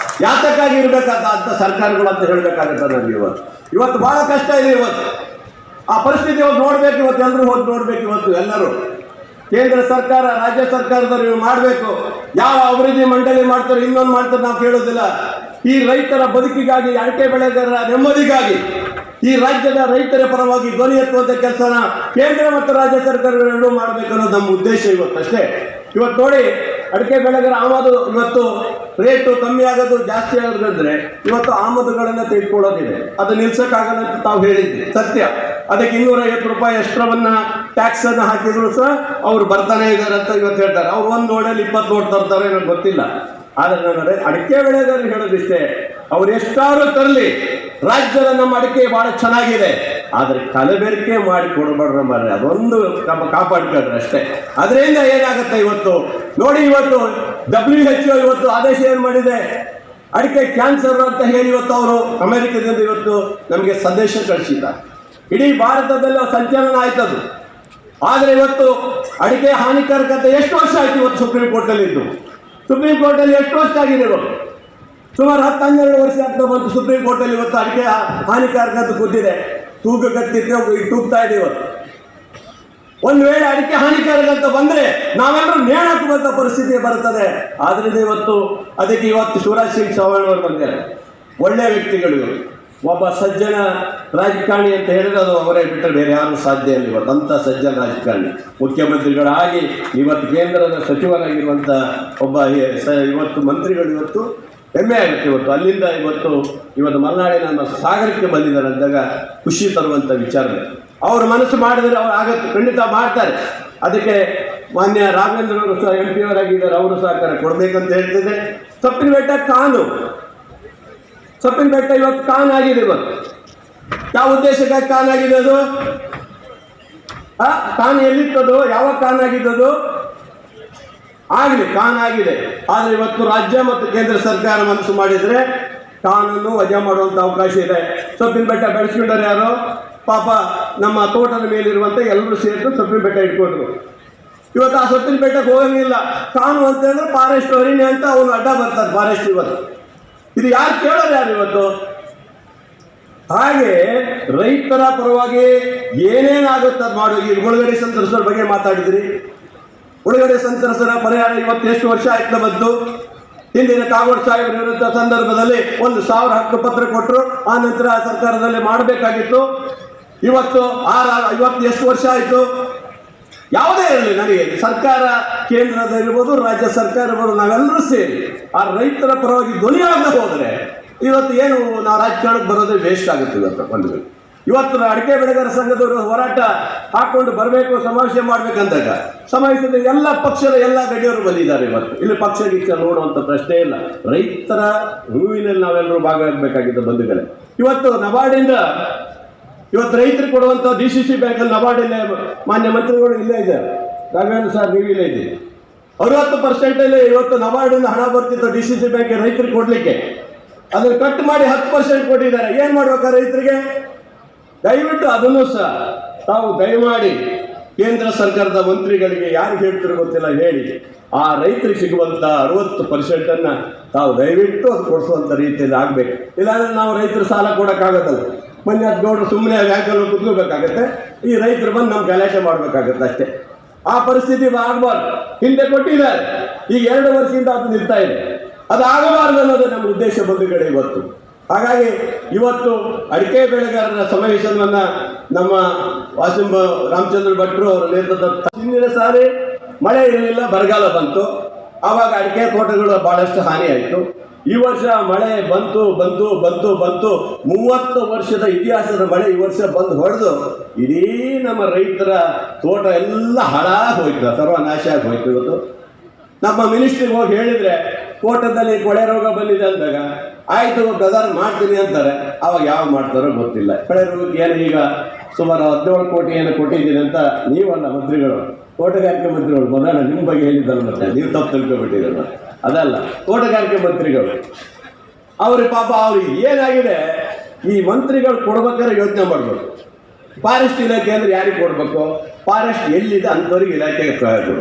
Speaker 6: ಯಾತಕ್ಕಾಗಿ ಇರಬೇಕಾದ ಅಂತ ಸರ್ಕಾರಗಳು ಅಂತ ಹೇಳಬೇಕಾಗುತ್ತೆ ನನಗೆ. ಇವತ್ತು ಬಹಳ ಕಷ್ಟ ಇದೆ. ಇವತ್ತು ಆ ಪರಿಸ್ಥಿತಿ ಹೋಗಿ ನೋಡ್ಬೇಕು. ಇವತ್ತು ಎಲ್ಲರೂ ಹೋಗಿ ನೋಡ್ಬೇಕು. ಇವತ್ತು ಎಲ್ಲರೂ ಕೇಂದ್ರ ಸರ್ಕಾರ ರಾಜ್ಯ ಸರ್ಕಾರದವರು ನೀವು ಮಾಡಬೇಕು. ಯಾವ ಅಭಿವೃದ್ಧಿ ಮಂಡಳಿ ಮಾಡ್ತಾರೆ, ಇನ್ನೊಂದು ಮಾಡ್ತಾರೆ ನಾವು ಕೇಳೋದಿಲ್ಲ. ಈ ರೈತರ ಬದುಕಿಗಾಗಿ, ಅಡಿಕೆ ಬೆಳೆಗಾರರ ನೆಮ್ಮದಿಗಾಗಿ ಈ ರಾಜ್ಯದ ರೈತರ ಪರವಾಗಿ ಧ್ವನಿ ಎತ್ತುವಂಥ ಕೆಲಸನ ಕೇಂದ್ರ ಮತ್ತು ರಾಜ್ಯ ಸರ್ಕಾರಗಳು ಮಾಡಬೇಕು ಅನ್ನೋದು ನಮ್ಮ ಉದ್ದೇಶ ಇವತ್ತಷ್ಟೇ. ಇವತ್ತು ನೋಡಿ, ಅಡಿಕೆ ಬೆಳೆಗಾರ ಆಮದು ಇವತ್ತು ರೇಟು ಕಮ್ಮಿ ಆಗೋದು ಜಾಸ್ತಿ ಆಗೋದಂದ್ರೆ ಇವತ್ತು ಆಮದುಗಳನ್ನು ತೆಗೆದುಕೊಳ್ಳೋದಿದೆ. ಅದು ನಿಲ್ಸೋಕ್ಕಾಗಲ್ಲ ಅಂತ ತಾವು ಹೇಳಿದ್ವಿ, ಸತ್ಯ. ಅದಕ್ಕೆ 250 ರೂಪಾಯಿ ಎಕ್ಸ್ಟ್ರಾವನ್ನ ಟ್ಯಾಕ್ಸನ್ನು ಹಾಕಿದ್ರು ಸಹ ಅವ್ರು ಬರ್ತಾನೆ ಇದ್ದಾರೆ ಅಂತ ಇವತ್ತು ಹೇಳ್ತಾರೆ. ಅವ್ರು 1 ಲೋಡಲ್ಲಿ 20 ಲೋಡ್ ತರ್ತಾರೆ, ನನಗೆ ಗೊತ್ತಿಲ್ಲ. ಆದರೆ ನಾನು ಅಡಿಕೆ ಬೆಳೆಗಾರರು ಹೇಳೋದಿಷ್ಟೇ, ಅವ್ರು ಎಷ್ಟಾದ್ರೂ ತರಲಿ, ರಾಜ್ಯದ ನಮ್ಮ ಅಡಿಕೆ ಬಹಳ ಚೆನ್ನಾಗಿದೆ, ಆದರೆ ಕಲಬೆರಕೆ ಮಾಡಿ ಕೊಡಬೇಡ್ರ ಮಾರ್ರೆ, ಅದೊಂದು ಕಾಪಾಡ್ಕೊಳ್ರಿ ಅಷ್ಟೇ. ಅದರಿಂದ ಏನಾಗುತ್ತೆ ಇವತ್ತು ನೋಡಿ, ಇವತ್ತು WHO ಇವತ್ತು ಆದೇಶ ಏನು ಮಾಡಿದೆ, ಅಡಿಕೆ ಕ್ಯಾನ್ಸರ್ ಅಂತ ಹೇಳಿ ಇವತ್ತು ಅವರು ಅಮೆರಿಕದಿಂದ ಇವತ್ತು ನಮಗೆ ಸಂದೇಶ ಕಳಿಸಿದ್ದಾರೆ. ಇಡೀ ಭಾರತದಲ್ಲಿ ಸಂಚಲನ ಆಯ್ತದು. ಆದರೆ ಇವತ್ತು ಅಡಿಕೆ ಹಾನಿಕಾರಕತೆ ಎಷ್ಟು ವರ್ಷ ಆಯ್ತು ಇವತ್ತು ಸುಪ್ರೀಂ ಕೋರ್ಟಲ್ಲಿ ಇದ್ದು? ಸುಪ್ರೀಂ ಕೋರ್ಟಲ್ಲಿ ಎಷ್ಟು ವರ್ಷ ಆಗಿದೆ ಇವತ್ತು? ಸುಮಾರು 10-12 ವರ್ಷ ಆಗ್ತಾ ಬಂತು ಸುಪ್ರೀಂ ಕೋರ್ಟಲ್ಲಿ. ಇವತ್ತು ಅಡಿಕೆ ಹಾನಿಕಾರಕತೆ ಕೂತಿದೆ, ತೂಗ್ತಾ ಇದೆ ಇವತ್ತು. ಒಂದು ವೇಳೆ ಅಡಿಕೆ ಹಾನಿಕಾರಕ ಅಂತ ಬಂದರೆ ನಾವೆಲ್ಲರೂ ನೇಣಾಕುವಂಥ ಪರಿಸ್ಥಿತಿ ಬರುತ್ತದೆ. ಆದ್ರಿಂದ ಅದಕ್ಕೆ ಇವತ್ತು ಶಿವರಾಜ್ ಸಿಂಗ್ ಚೌಹಾಣ್ ಅವರು ಬಂದಿದ್ದಾರೆ. ಒಳ್ಳೆಯ ವ್ಯಕ್ತಿಗಳು, ಒಬ್ಬ ಸಜ್ಜನ ರಾಜಕಾರಣಿ ಅಂತ ಹೇಳಿದ್ರೆ ಅದು ಅವರೇ ಬಿಟ್ಟರೆ ಬೇರೆ ಯಾರು ಸಾಧ್ಯ ಇಲ್ಲ. ಇವತ್ತು ಅಂಥ ಸಜ್ಜನ ರಾಜಕಾರಣಿ ಮುಖ್ಯಮಂತ್ರಿಗಳಾಗಿ ಇವತ್ತು ಕೇಂದ್ರದ ಸಚಿವರಾಗಿರುವಂಥ ಒಬ್ಬ ಇವತ್ತು ಮಂತ್ರಿಗಳು ಇವತ್ತು ಹೆಮ್ಮೆ ಆಗುತ್ತೆ. ಇವತ್ತು ಅಲ್ಲಿಂದ ಇವತ್ತು ಮಲೆನಾಡಿನ ನಮ್ಮ ಸಾಗರಕ್ಕೆ ಬಂದಿದ್ದಾರೆ ಅಂದಾಗ ಖುಷಿ ತರುವಂಥ ವಿಚಾರ. ಅವರು ಮನಸ್ಸು ಮಾಡಿದರೆ ಅವ್ರು ಆಗತ್ತೆ, ಖಂಡಿತ ಮಾಡ್ತಾರೆ. ಅದಕ್ಕೆ ಮಾನ್ಯ ರಾಘವೇಂದ್ರ ಅವರು ಸಹ MP ಅವರಾಗಿದ್ದಾರೆ, ಅವರು ಸಹಕಾರ ಕೊಡಬೇಕಂತ ಹೇಳ್ತಿದೆ. ಸೊಪ್ಪಿನ ಬೆಟ್ಟ ಇವತ್ತು ಕಾನ್ ಆಗಿದೆ. ಇವತ್ತು ಯಾವ ಉದ್ದೇಶಕ್ಕಾಗಿ ಕಾನ್ ಆಗಿದೆ ಅದು? ಕಾನ್ ಎಲ್ಲಿತ್ತದು? ಯಾವಾಗ ಕಾನ್ ಆಗಿದ್ದದು? ಆಗಲಿ, ಕಾನ್ ಆಗಿದೆ. ಆದರೆ ಇವತ್ತು ರಾಜ್ಯ ಮತ್ತು ಕೇಂದ್ರ ಸರ್ಕಾರ ಮನಸ್ಸು ಮಾಡಿದರೆ ಕಾನೂನು ವಜಾ ಮಾಡುವಂಥ ಅವಕಾಶ ಇದೆ. ಸೊಪ್ಪಿನ ಬೆಟ್ಟ ಬೆಳೆಸ್ಕೊಂಡರು ಯಾರು? ಪಾಪ ನಮ್ಮ ತೋಟದ ಮೇಲಿರುವಂಥ ಎಲ್ಲರೂ ಸೇರಿದು ಸೊಪ್ಪಿನ ಬೆಟ್ಟ ಇಟ್ಕೊಂಡ್ರು. ಇವತ್ತು ಆ ಸೊಪ್ಪಿನ ಬೆಟ್ಟಕ್ಕೆ ಹೋಗಂಗಿಲ್ಲ. ಕಾನು ಅಂತ ಹೇಳಿದ್ರೆ ಫಾರೆಸ್ಟ್ ಅರಣ್ಯ ಅಂತ ಅವನು ಅಡ್ಡ ಬರ್ತಾರೆ ಫಾರೆಸ್ಟ್. ಇದು ಯಾರು ಕೇಳೋರು ಯಾರು ಇವತ್ತು? ಹಾಗೆ ರೈತರ ಪರವಾಗಿ ಏನೇನಾಗುತ್ತೆ ಅದು ಮಾಡುವ. ಈಗ ಮುಳುಗಡೆ ಸಂತ್ರಸ್ತರ ಬಗ್ಗೆ ಮಾತಾಡಿದ್ರಿ. ಮುಳುಗಡೆ ಸಂತ್ರಸ್ತರ ಪರಿಹಾರ ಇವತ್ತು ಎಷ್ಟು ವರ್ಷ ಆಯ್ತು ಬಂತು? ಹಿಂದಿನ ಕಾಗೋಡು ಸಾಹೇಬರು ಇರುವಂಥ ಸಂದರ್ಭದಲ್ಲಿ 1,000 ಹಕ್ಕುಪತ್ರ ಕೊಟ್ಟರು. ಆ ನಂತರ ಸರ್ಕಾರದಲ್ಲಿ ಮಾಡಬೇಕಾಗಿತ್ತು. ಇವತ್ತು ಎಷ್ಟು ವರ್ಷ ಆಯಿತು? ಯಾವುದೇ ಇರಲಿ, ನನಗೆ ಸರ್ಕಾರ ಕೇಂದ್ರದಲ್ಲಿರ್ಬೋದು, ರಾಜ್ಯ ಸರ್ಕಾರ ಇರ್ಬೋದು, ನಾವೆಲ್ಲರೂ ಸೇರಿ ಆ ರೈತರ ಪರವಾಗಿ ಧ್ವನಿಯಾಗದೆ ಹೋದರೆ ಇವತ್ತು ಏನು ನಾವು ರಾಜಕಾರಣಕ್ಕೆ ಬರೋದೇ ವೇಸ್ಟ್ ಆಗುತ್ತೆ. ಇವತ್ತು ಅಡಿಕೆ ಬೆಳೆಗಾರ ಸಂಘದವರು ಹೋರಾಟ ಹಾಕೊಂಡು ಬರಬೇಕು, ಸಮಾವೇಶ ಮಾಡಬೇಕಂದಾಗ ಸಮಾವೇಶದ ಎಲ್ಲ ಪಕ್ಷದ ಎಲ್ಲ ಗಡಿಯವರು ಬಂದಿದ್ದಾರೆ. ಇವತ್ತು ಇಲ್ಲಿ ಪಕ್ಷ ನೋಡುವಂಥ ಪ್ರಶ್ನೆ ಇಲ್ಲ. ರೈತರ ಹೂವಿನಲ್ಲಿ ನಾವೆಲ್ಲರೂ ಭಾಗವಹಿಸಬೇಕಾಗಿದ್ದ ಬಂಧುಗಳೇ. ಇವತ್ತು ನಬಾರ್ಡಿಂದ ರೈತರಿಗೆ ಕೊಡುವಂಥ DCC ಬ್ಯಾಂಕಲ್ಲಿ ನಬಾರ್ಡಿನ ಮಾನ್ಯ ಮಂತ್ರಿಗಳು ಇಲ್ಲೇ ಇದ್ದಾರೆ. ರಾಘವೇಂದ್ರ ಸರ್ ನೀವು ಇಲ್ಲೇ ಇದ್ದೀರಿ. 60% ಇವತ್ತು ನಬಾರ್ಡಿಂದ ಹಣ ಬರ್ತಿತ್ತು DCC ಬ್ಯಾಂಕ್ ರೈತರಿಗೆ ಕೊಡಲಿಕ್ಕೆ. ಅದನ್ನು ಕಟ್ ಮಾಡಿ 10% ಕೊಟ್ಟಿದ್ದಾರೆ. ಏನು ಮಾಡ್ಬೇಕಾ ರೈತರಿಗೆ? ದಯವಿಟ್ಟು ಅದನ್ನು ಸಹ ತಾವು ದಯಮಾಡಿ ಕೇಂದ್ರ ಸರ್ಕಾರದ ಮಂತ್ರಿಗಳಿಗೆ ಯಾರಿಗೆ ಹೇಳ್ತಿರೋ ಗೊತ್ತಿಲ್ಲ ಹೇಳಿ, ಆ ರೈತರಿಗೆ ಸಿಗುವಂಥ 60% ತಾವು ದಯವಿಟ್ಟು ಅದು ಕೊಡಿಸುವಂಥ ರೀತಿಯಲ್ಲಿ ಆಗಬೇಕು. ಇಲ್ಲಾಂದರೆ ನಾವು ರೈತರು ಸಾಲ ಕೊಡೋಕ್ಕಾಗತ್ತಲ್ಲ. ಮೊನ್ನೆ ಗೌಡರು ಸುಮ್ಮನೆ ಬ್ಯಾಂಕಲ್ಲಿ ಕುತ್ಕೋಬೇಕಾಗತ್ತೆ, ಈ ರೈತರು ಬಂದು ನಾವು ಗಲಾಟೆ ಮಾಡಬೇಕಾಗತ್ತೆ ಅಷ್ಟೇ. ಆ ಪರಿಸ್ಥಿತಿ ಆಗಬಾರ್ದು. ಹಿಂದೆ ಕೊಟ್ಟಿದ್ದಾರೆ, ಈಗ 2 ವರ್ಷದಿಂದ ಅದು ನಿಲ್ತಾ ಇದೆ. ಅದು ಆಗಬಾರ್ದು ಅನ್ನೋದು ನಮ್ಮ ಉದ್ದೇಶ ಬಂಧುಗಳೇ ಇವತ್ತು. ಹಾಗಾಗಿ ಇವತ್ತು ಅಡಿಕೆ ಬೆಳೆಗಾರರ ಸಮಾವೇಶವನ್ನು ನಮ್ಮ ವಾಸಿಂ ರಾಮಚಂದ್ರ ಭಟ್ರು ಅವರ ನೇತೃತ್ವದ ಹಿಂದಿನ ಸಾರಿ ಮಳೆ ಇರಲಿಲ್ಲ, ಬರಗಾಲ ಬಂತು. ಆವಾಗ ಅಡಿಕೆ ತೋಟಗಳು ಭಾಳಷ್ಟು ಹಾನಿ ಆಯಿತು. ಈ ವರ್ಷ ಮಳೆ ಬಂತು 30 ವರ್ಷದ ಇತಿಹಾಸದ ಮಳೆ ಈ ವರ್ಷ ಬಂದು ಹೊಡೆದು ಇಡೀ ನಮ್ಮ ರೈತರ ತೋಟ ಎಲ್ಲ ಹಾಳಾಗಿ ಹೋಯ್ತು, ಸರ್ವನಾಶ ಆಗಿ ಹೋಯ್ತು. ಇವತ್ತು ನಮ್ಮ ಮಿನಿಸ್ಟ್ರಿಗೆ ಹೋಗಿ ಹೇಳಿದರೆ ತೋಟದಲ್ಲಿ ಕೊಳೆ ರೋಗ ಬಂದಿದೆ ಅಂದಾಗ ಆಯಿತು ಬ್ರದರ್ ಮಾಡ್ತೀನಿ ಅಂತಾರೆ. ಅವಾಗ ಯಾವ ಮಾಡ್ತಾರೋ ಗೊತ್ತಿಲ್ಲ. ಕೊಳೆ ರೋಗಕ್ಕೆ ಏನು ಈಗ ಸುಮಾರು 17 ಕೋಟಿ ಏನು ಕೊಟ್ಟಿದ್ದೀನಿ ಅಂತ ನೀವಲ್ಲ ಮಂತ್ರಿಗಳು, ತೋಟಗಾರಿಕೆ ಮಂತ್ರಿಗಳು ಮೊದಲ ನಿಮ್ಮ ಬಗ್ಗೆ ಹೇಳಿದ್ದಲ್ಲ, ಮತ್ತೆ ನೀವು ತಪ್ಪು ತಿಳ್ಕೊಬಿಟ್ಟಿರಲ್ಲ. ಅದಲ್ಲ, ತೋಟಗಾರಿಕೆ ಮಂತ್ರಿಗಳು ಅವ್ರಿಗೆ ಪಾಪ ಅವ್ರಿಗೆ ಏನಾಗಿದೆ, ಈ ಮಂತ್ರಿಗಳು ಕೊಡ್ಬೇಕಾದ್ರೆ ಯೋಚನೆ ಮಾಡಬೇಕು. ಫಾರೆಸ್ಟ್ ಇಲಾಖೆ ಅಂದರೆ ಯಾರಿಗೆ ಕೊಡಬೇಕು? ಫಾರೆಸ್ಟ್ ಎಲ್ಲಿದೆ ಅಂಥವ್ರಿಗೆ ಇಲಾಖೆಗೆ ಕೊಡು.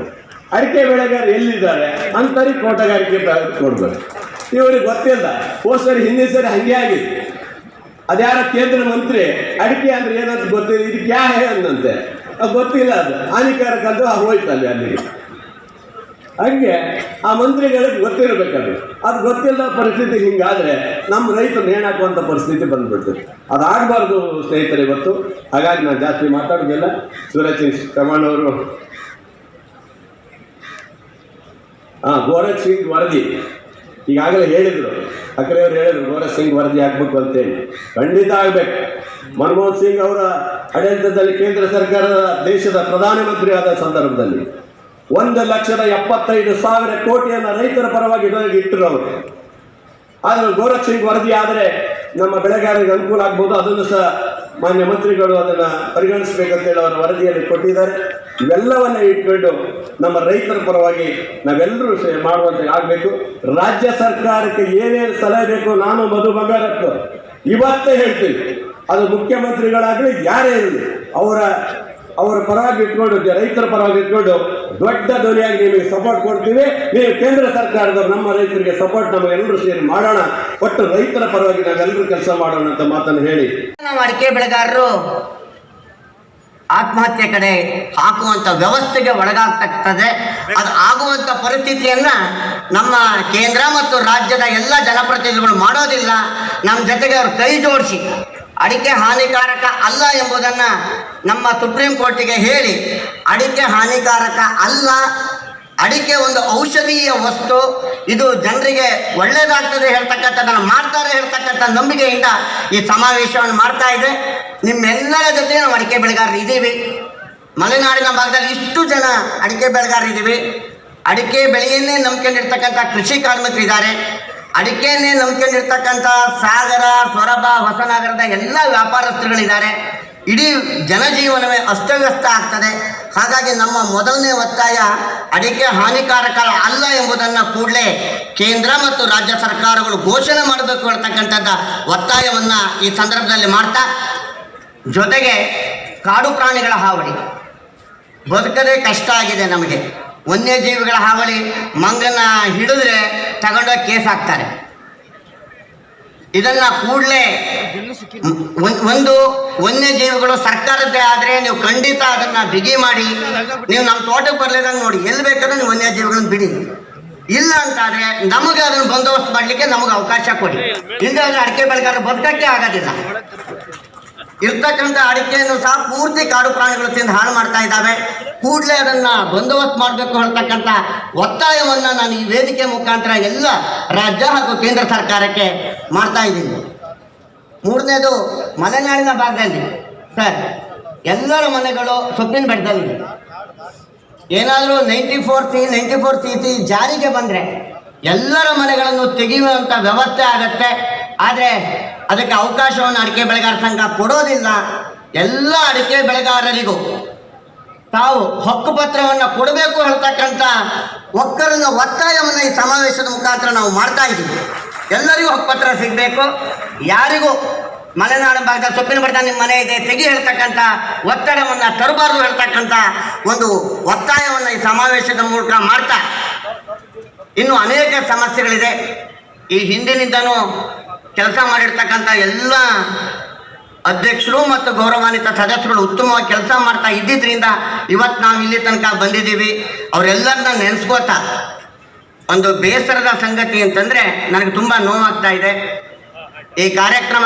Speaker 6: ಅಡಿಕೆ ಬೆಳೆಗಾರ ಎಲ್ಲಿದ್ದಾರೆ ಅಂಥವ್ರಿಗೆ ತೋಟಗಾರಿಕೆ ಕೊಡಬೇಕು. ಇವ್ರಿಗೆ ಗೊತ್ತಿಲ್ಲ. ಸರಿ ಹಿಂದಿನ ಸರಿ ಹಂಗೆ ಆಗಿದೆ. ಅದ್ಯಾರ ಕೇಂದ್ರ ಮಂತ್ರಿ ಅಡಿಕೆ ಅಂದರೆ ಏನಂತ ಗೊತ್ತಿಲ್ಲ, ಇದಕ್ಕೆ ಯಾ ಅಂದಂತೆ ಗೊತ್ತಿಲ್ಲ. ಅದು ಹಾನಿಕಾರಕ ಅಂತ ಹೋಯ್ತು ಅಲ್ಲಿಗೆ. ಹಂಗೆ ಆ ಮಂತ್ರಿಗಳಿಗೆ ಗೊತ್ತಿರಬೇಕದು. ಅದು ಗೊತ್ತಿಲ್ಲದ ಪರಿಸ್ಥಿತಿ ಹಿಂಗಾದರೆ ನಮ್ಮ ರೈತರು ನೇಣಾಕುವಂಥ ಪರಿಸ್ಥಿತಿ ಬಂದುಬಿಡ್ತದೆ. ಅದಾಗಬಾರ್ದು ಸ್ನೇಹಿತರೆ ಇವತ್ತು. ಹಾಗಾಗಿ ನಾನು ಜಾಸ್ತಿ ಮಾತಾಡೋದಿಲ್ಲ. ಶಿವರಾಜ್ ಸಿಂಗ್ ಚೌಹಾಣ್ ಅವರು ಗೋರಖ್ ಸಿಂಗ್ ವರದಿ ಈಗಾಗಲೇ ಹೇಳಿದರು, ಅಕ್ರೆಯವರು ಹೇಳಿದರು ಗೋರಖ್ ಸಿಂಗ್ ವರದಿ ಹಾಕಬೇಕು ಅಂತೇಳಿ. ಖಂಡಿತ ಆಗಬೇಕು. ಮನಮೋಹನ್ ಸಿಂಗ್ ಅವರ ಆಡಳಿತದಲ್ಲಿ ಕೇಂದ್ರ ಸರ್ಕಾರದ ದೇಶದ ಪ್ರಧಾನಮಂತ್ರಿ ಆದ ಸಂದರ್ಭದಲ್ಲಿ 1,75,000 ಕೋಟಿಯನ್ನು ರೈತರ ಪರವಾಗಿ ಇಟ್ಟರು ಅವರು. ಆದರೆ ಗೋರಖ್ ಸಿಂಗ್ ವರದಿ ಆದರೆ ನಮ್ಮ ಬೆಳೆಗಾರರಿಗೆ ಅನುಕೂಲ ಆಗ್ಬೋದು. ಅದನ್ನು ಸಹ ಮಾನ್ಯ ಮಂತ್ರಿಗಳು ಅದನ್ನು ಪರಿಗಣಿಸಬೇಕಂತೇಳಿ ಅವರ ವರದಿಯಲ್ಲಿ ಕೊಟ್ಟಿದ್ದಾರೆ. ಇವೆಲ್ಲವನ್ನ ಇಟ್ಕೊಂಡು ನಮ್ಮ ರೈತರ ಪರವಾಗಿ ನಾವೆಲ್ಲರೂ ಮಾಡುವಂತೆ ಆಗಬೇಕು. ರಾಜ್ಯ ಸರ್ಕಾರಕ್ಕೆ ಏನೇನು ಸಲಹೆ ಬೇಕು ನಾನು ಮಧು ಬಂಗಾರಪ್ಪ ಇವತ್ತೇ ಹೇಳ್ತೀನಿ. ಅದು ಮುಖ್ಯಮಂತ್ರಿಗಳಾಗಲಿ ಯಾರೇ ಇರಲಿ ಅವರ ಪರವಾಗಿ ಇಟ್ಕೊಂಡು ರೈತರ ಪರವಾಗಿ ಇಟ್ಕೊಂಡು ದೊಡ್ಡ ಧ್ವನಿಯಾಗಿ ನಿಮಗೆ ಸಪೋರ್ಟ್ ಕೊಡ್ತೀವಿ. ನೀವು ಕೇಂದ್ರ ಸರ್ಕಾರದವರು ನಮ್ಮ ರೈತರಿಗೆ ಸಪೋರ್ಟ್ ನಮಗೆಲ್ಲರೂ ಸೇರಿ ಮಾಡೋಣ, ಒಟ್ಟು ರೈತರ ಪರವಾಗಿ ನಾವೆಲ್ಲರೂ ಕೆಲಸ ಮಾಡೋಣ ಅಂತ ಮಾತನ್ನು ಹೇಳಿ
Speaker 7: ನಾವು ಅಡಿಕೆ ಬೆಳೆಗಾರರು ಆತ್ಮಹತ್ಯೆ ಕಡೆ ಹಾಕುವಂತ ವ್ಯವಸ್ಥೆಗೆ ಒಳಗಾಗ್ತದೆ. ಅದು ಆಗುವಂತ ಪರಿಸ್ಥಿತಿಯನ್ನ ನಮ್ಮ ಕೇಂದ್ರ ಮತ್ತು ರಾಜ್ಯದ ಎಲ್ಲ ಜನಪ್ರತಿನಿಧಿಗಳು ಮಾಡೋದಿಲ್ಲ. ನಮ್ಮ ಜೊತೆಗೆ ಅವರು ಕೈ ಜೋಡಿಸಿ ಅಡಿಕೆ ಹಾನಿಕಾರಕ ಅಲ್ಲ ಎಂಬುದನ್ನ ನಮ್ಮ ಸುಪ್ರೀಂ ಕೋರ್ಟಿಗೆ ಹೇಳಿ, ಅಡಿಕೆ ಹಾನಿಕಾರಕ ಅಲ್ಲ, ಅಡಿಕೆ ಒಂದು ಔಷಧೀಯ ವಸ್ತು, ಇದು ಜನರಿಗೆ ಒಳ್ಳೆಯದಾಗ್ತದೆ ಹೇಳ್ತಕ್ಕಂಥದ್ದನ್ನು ಮಾಡ್ತಾರೆ ಹೇಳ್ತಕ್ಕಂಥ ನಂಬಿಕೆಯಿಂದ ಈ ಸಮಾವೇಶವನ್ನು ಮಾಡ್ತಾ ಇದೆ. ನಿಮ್ಮೆಲ್ಲರ ಜೊತೆ ನಾವು ಅಡಿಕೆ ಬೆಳೆಗಾರರು ಇದ್ದೀವಿ. ಮಲೆನಾಡಿನ ಭಾಗದಲ್ಲಿ ಇಷ್ಟು ಜನ ಅಡಿಕೆ ಬೆಳೆಗಾರರು ಇದ್ದೀವಿ. ಅಡಿಕೆ ಬೆಳೆಯನ್ನೇ ನಂಬ್ಕೊಂಡಿರ್ತಕ್ಕಂಥ ಕೃಷಿ ಕಾರ್ಮಿಕರಿದ್ದಾರೆ. ಅಡಿಕೆಯನ್ನೇ ನಂಬ್ಕೊಂಡಿರ್ತಕ್ಕಂಥ ಸಾಗರ, ಸೊರಬ, ಹೊಸನಗರದ ಎಲ್ಲ ವ್ಯಾಪಾರಸ್ಥರುಗಳಿದ್ದಾರೆ. ಇಡೀ ಜನಜೀವನವೇ ಅಸ್ತವ್ಯಸ್ತ ಆಗ್ತದೆ. ಹಾಗಾಗಿ ನಮ್ಮ ಮೊದಲನೇ ಒತ್ತಾಯ ಅಡಿಕೆ ಹಾನಿಕಾರಕ ಅಲ್ಲ ಎಂಬುದನ್ನು ಕೂಡಲೇ ಕೇಂದ್ರ ಮತ್ತು ರಾಜ್ಯ ಸರ್ಕಾರಗಳು ಘೋಷಣೆ ಮಾಡಬೇಕು ಹೇಳ್ತಕ್ಕಂಥದ್ದು ಒತ್ತಾಯವನ್ನು ಈ ಸಂದರ್ಭದಲ್ಲಿ ಮಾಡ್ತಾ, ಜೊತೆಗೆ ಕಾಡು ಪ್ರಾಣಿಗಳ ಹಾವಳಿ ಬದುಕದೇ ಕಷ್ಟ ಆಗಿದೆ ನಮಗೆ. ವನ್ಯಜೀವಿಗಳ ಹಾವಳಿ, ಮಂಗನ ಹಿಡಿದ್ರೆ ತಗೊಂಡೋಗಿ ಕೇಸ್ ಹಾಕ್ತಾರೆ. ಇದನ್ನ ಕೂಡಲೇ ಒಂದು ವನ್ಯಜೀವಿಗಳು ಸರ್ಕಾರದ್ದೇ ಆದರೆ ನೀವು ಖಂಡಿತ ಅದನ್ನ ಬಿಗಿ ಮಾಡಿ, ನೀವು ನಮ್ಮ ತೋಟಕ್ಕೆ ಬರ್ಲಿದಂಗೆ ನೋಡಿ, ಎಲ್ಲಿ ಬೇಕಾದ್ರೂ ನೀವು ವನ್ಯಜೀವಿಗಳನ್ನ ಬಿಡಿ. ಇಲ್ಲ ಅಂತಾದ್ರೆ ನಮಗೆ ಅದನ್ನು ಬಂದೋಬಸ್ತ್ ಮಾಡಲಿಕ್ಕೆ ನಮಗೆ ಅವಕಾಶ ಕೊಡಿ. ಇಲ್ಲದ್ರೆ ಅಡಿಕೆ ಬೆಳೆಗಾರರು ಬದುಕಕ್ಕೆ ಆಗೋದಿಲ್ಲ. ಇರ್ತಕ್ಕಂಥ ಅಡಿಕೆಯನ್ನು ಸಹ ಪೂರ್ತಿ ಕಾಡು ಪ್ರಾಣಿಗಳು ತಿಂದು ಹಾಳು ಮಾಡ್ತಾ ಇದ್ದಾವೆ. ಕೂಡಲೇ ಅದನ್ನು ಬಂದೋಬಸ್ತ್ ಮಾಡಬೇಕು ಹೇಳ್ತಕ್ಕಂಥ ಒತ್ತಾಯವನ್ನು ನಾನು ಈ ವೇದಿಕೆ ಮುಖಾಂತರ ಎಲ್ಲ ರಾಜ್ಯ ಹಾಗೂ ಕೇಂದ್ರ ಸರ್ಕಾರಕ್ಕೆ ಮಾಡ್ತಾ ಇದ್ದೀನಿ. ಮೂರನೇದು, ಮಲೆನಾಡಿನ ಭಾಗದಲ್ಲಿ ಸರ್ ಎಲ್ಲರ ಮನೆಗಳು ಸೊಪ್ಪಿನ ಬೆಟ್ಟದಲ್ಲಿ ಏನಾದರೂ 94C ಜಾರಿಗೆ ಬಂದರೆ ಎಲ್ಲರ ಮನೆಗಳನ್ನು ತೆಗೆಯುವಂಥ ವ್ಯವಸ್ಥೆ ಆಗತ್ತೆ. ಆದರೆ ಅದಕ್ಕೆ ಅವಕಾಶವನ್ನು ಅಡಿಕೆ ಬೆಳೆಗಾರ ಸಂಘ ಕೊಡೋದಿಲ್ಲ. ಎಲ್ಲ ಅಡಿಕೆ ಬೆಳೆಗಾರರಿಗೂ ತಾವು ಹಕ್ಕುಪತ್ರವನ್ನು ಕೊಡಬೇಕು ಹೇಳ್ತಕ್ಕಂಥ ಒಕ್ಕಲಿನ ಒತ್ತಾಯವನ್ನು ಈ ಸಮಾವೇಶದ ಮುಖಾಂತರ ನಾವು ಮಾಡ್ತಾ ಇದ್ದೀವಿ. ಎಲ್ಲರಿಗೂ ಹಕ್ಕುಪತ್ರ ಸಿಗಬೇಕು. ಯಾರಿಗೂ ಮಲೆನಾಡು ಭಾಗದಲ್ಲಿ ಸೊಪ್ಪಿನ ಬೆಟ್ಟ ನಿಮ್ಮ ಮನೆ ಇದೆ ತೆಗಿ ಹೇಳ್ತಕ್ಕಂಥ ಒತ್ತಡವನ್ನು ತರಬಾರ್ದು ಹೇಳ್ತಕ್ಕಂಥ ಒಂದು ಒತ್ತಾಯವನ್ನು ಈ ಸಮಾವೇಶದ ಮೂಲಕ ಮಾಡ್ತಾ, ಇನ್ನು ಅನೇಕ ಸಮಸ್ಯೆಗಳಿದೆ. ಈ ಹಿಂದಿನಿಂದನೂ ಕೆಲಸ ಮಾಡಿರ್ತಕ್ಕಂಥ ಎಲ್ಲ ಅಧ್ಯಕ್ಷರು ಮತ್ತು ಗೌರವಾನ್ವಿತ ಸದಸ್ಯರು ಉತ್ತಮವಾಗಿ ಕೆಲಸ ಮಾಡ್ತಾ ಇದ್ದಿದ್ದರಿಂದ ಇವತ್ತು ನಾವು ಇಲ್ಲಿ ತನಕ ಬಂದಿದ್ದೀವಿ. ಅವರೆಲ್ಲರನ್ನ ನೆನೆಸ್ಕೋತಾ ಒಂದು ಬೇಸರದ ಸಂಗತಿ ಅಂತಂದರೆ ನನಗೆ ತುಂಬ ನೋವಾಗ್ತಾ ಇದೆ. ಈ ಕಾರ್ಯಕ್ರಮ